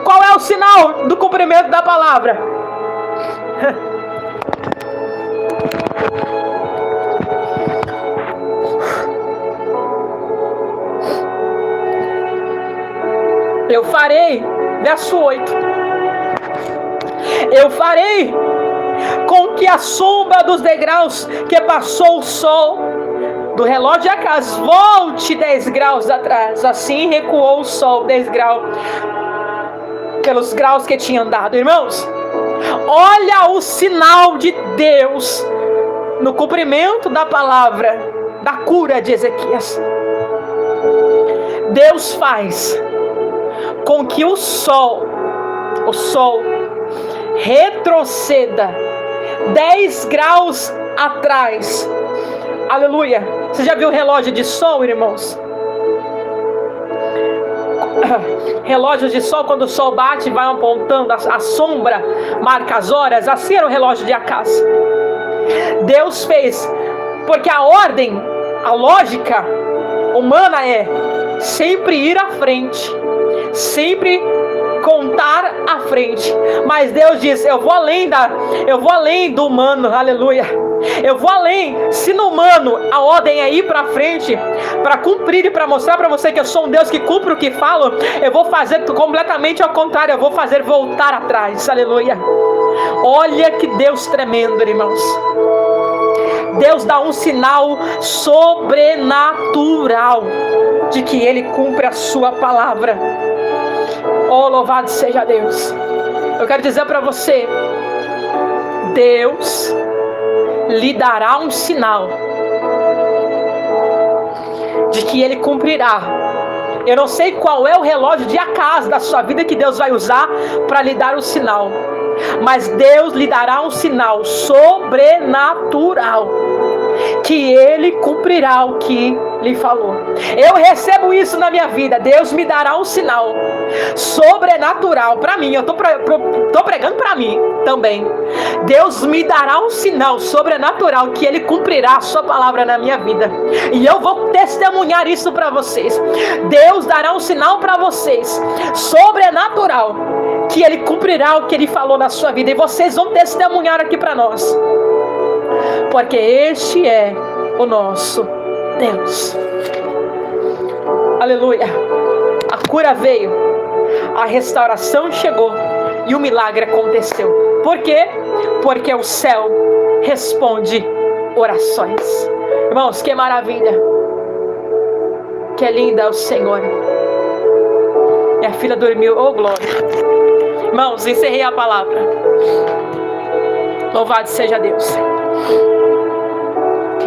S1: Qual é o sinal do cumprimento da palavra? Eu farei, verso 8. Eu farei com que a sombra dos degraus que passou o sol do relógio de Acas volte 10 graus atrás. Assim recuou o sol 10 graus pelos graus que tinha andado. Irmãos, olha o sinal de Deus no cumprimento da palavra da cura de Ezequias. Deus faz com que o sol retroceda 10 graus atrás. Aleluia. Você já viu o relógio de sol, irmãos? Relógios de sol, quando o sol bate, vai apontando a sombra, marca as horas. Assim era o relógio de Acas. Deus fez, porque a ordem, a lógica humana é sempre ir à frente, sempre contar à frente. Mas Deus diz: eu vou além do humano, aleluia. Eu vou além. Se no humano a ordem é ir para frente, para cumprir e para mostrar para você que eu sou um Deus que cumpre o que falo, eu vou fazer completamente ao contrário. Eu vou fazer voltar atrás, aleluia. Olha que Deus tremendo, irmãos. Deus dá um sinal sobrenatural de que Ele cumpre a sua palavra. Oh, louvado seja Deus. Eu quero dizer para você: Deus lhe dará um sinal de que Ele cumprirá. Eu não sei qual é o relógio de Acas da sua vida que Deus vai usar para lhe dar o sinal, mas Deus lhe dará um sinal sobrenatural que Ele cumprirá o que lhe falou. Eu recebo isso na minha vida. Deus me dará um sinal sobrenatural para mim. Eu tô pregando para mim também. Deus me dará um sinal sobrenatural que Ele cumprirá a sua palavra na minha vida. E eu vou testemunhar isso para vocês. Deus dará um sinal para vocês sobrenatural que Ele cumprirá o que Ele falou na sua vida. E vocês vão testemunhar aqui para nós, porque este é o nosso Deus. Aleluia. A cura veio, a restauração chegou e o milagre aconteceu. Por quê? Porque o céu responde orações. Irmãos, que maravilha. Que linda é o Senhor. Minha filha dormiu. Oh, glória. Irmãos, encerrei a palavra. Louvado seja Deus.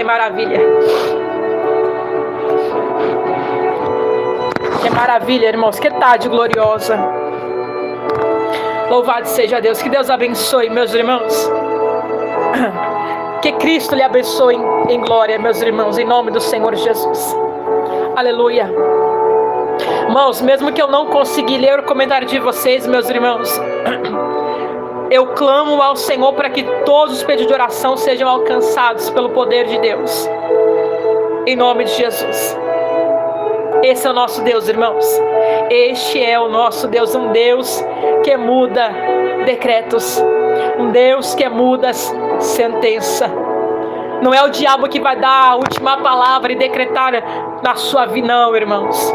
S1: maravilha. Que maravilha, irmãos. Que tarde gloriosa. Louvado seja Deus. Que Deus abençoe, meus irmãos. Que Cristo lhe abençoe em glória, meus irmãos, em nome do Senhor Jesus. Aleluia. Irmãos, mesmo que eu não consegui ler o comentário de vocês, meus irmãos, eu clamo ao Senhor para que todos os pedidos de oração sejam alcançados pelo poder de Deus. Em nome de Jesus. Esse é o nosso Deus, irmãos. Este é o nosso Deus, um Deus que muda decretos, um Deus que muda sentença. Não é o diabo que vai dar a última palavra e decretar na sua vida, não, irmãos.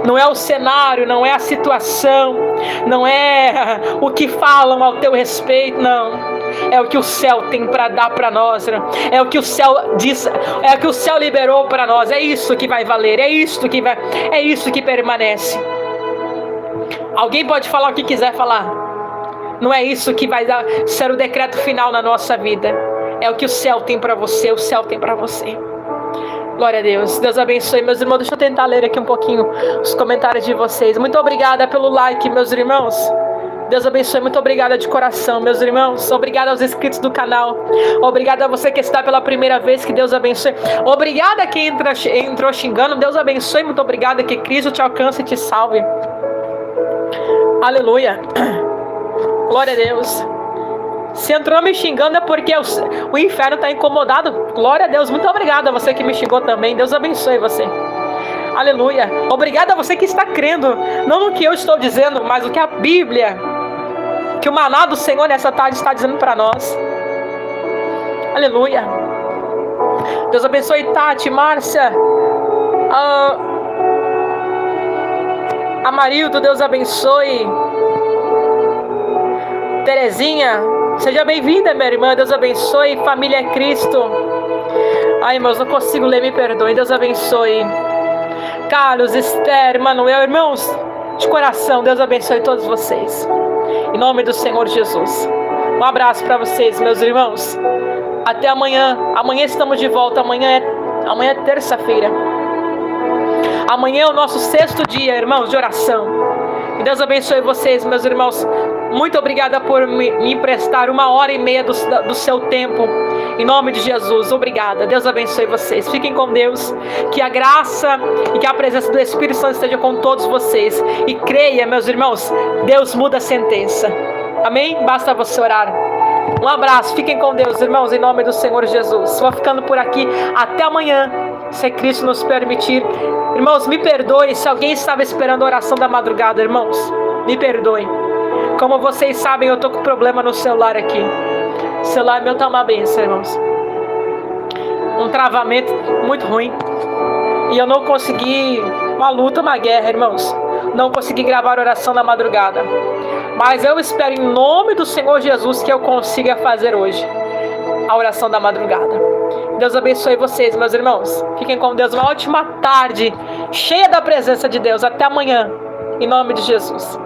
S1: Não é o cenário, não é a situação, não é o que falam ao teu respeito, não. É o que o céu tem para dar para nós, né? É o que o céu diz, é o que o céu liberou para nós. É isso que vai valer, é isso que permanece. Alguém pode falar o que quiser falar. Não é isso que vai ser o decreto final na nossa vida. É o que o céu tem para você, o céu tem para você. Glória a Deus. Deus abençoe, meus irmãos. Deixa eu tentar ler aqui um pouquinho os comentários de vocês. Muito obrigada pelo like, meus irmãos. Deus abençoe. Muito obrigada de coração, meus irmãos. Obrigada aos inscritos do canal. Obrigada a você que está pela primeira vez. Que Deus abençoe. Obrigada a quem entrou xingando. Deus abençoe. Muito obrigada. Que Cristo te alcance e te salve. Aleluia. Glória a Deus. Se entrou me xingando é porque o inferno está incomodado. Glória a Deus. Muito obrigada a você que me xingou também. Deus abençoe você. Aleluia. Obrigada a você que está crendo. Não no que eu estou dizendo, mas o que a Bíblia, que o maná do Senhor nessa tarde está dizendo para nós. Aleluia. Deus abençoe Tati, Márcia, Amarildo, Deus abençoe. Terezinha, seja bem-vinda, minha irmã. Deus abençoe. Família Cristo. Ai, irmãos, não consigo ler, me perdoem. Deus abençoe. Carlos, Esther, Manuel, irmãos, de coração, Deus abençoe todos vocês. Em nome do Senhor Jesus. Um abraço para vocês, meus irmãos. Até amanhã. Amanhã estamos de volta. Amanhã é terça-feira. Amanhã é o nosso 6º dia, irmãos, de oração. E Deus abençoe vocês, meus irmãos. Muito obrigada por me emprestar 1h30 do seu tempo. Em nome de Jesus, obrigada. Deus abençoe vocês. Fiquem com Deus. Que a graça e que a presença do Espírito Santo esteja com todos vocês. E creia, meus irmãos, Deus muda a sentença. Amém? Basta você orar. Um abraço. Fiquem com Deus, irmãos, em nome do Senhor Jesus. Vou ficando por aqui. Até amanhã, se Cristo nos permitir. Irmãos, me perdoe se alguém estava esperando a oração da madrugada, irmãos. Me perdoe. Como vocês sabem, eu estou com problema no celular aqui. O celular meu está uma benção, irmãos. Um travamento muito ruim. E eu não consegui, uma luta, uma guerra, irmãos. Não consegui gravar a oração na madrugada. Mas eu espero em nome do Senhor Jesus que eu consiga fazer hoje a oração da madrugada. Deus abençoe vocês, meus irmãos. Fiquem com Deus. Uma ótima tarde, cheia da presença de Deus. Até amanhã, em nome de Jesus.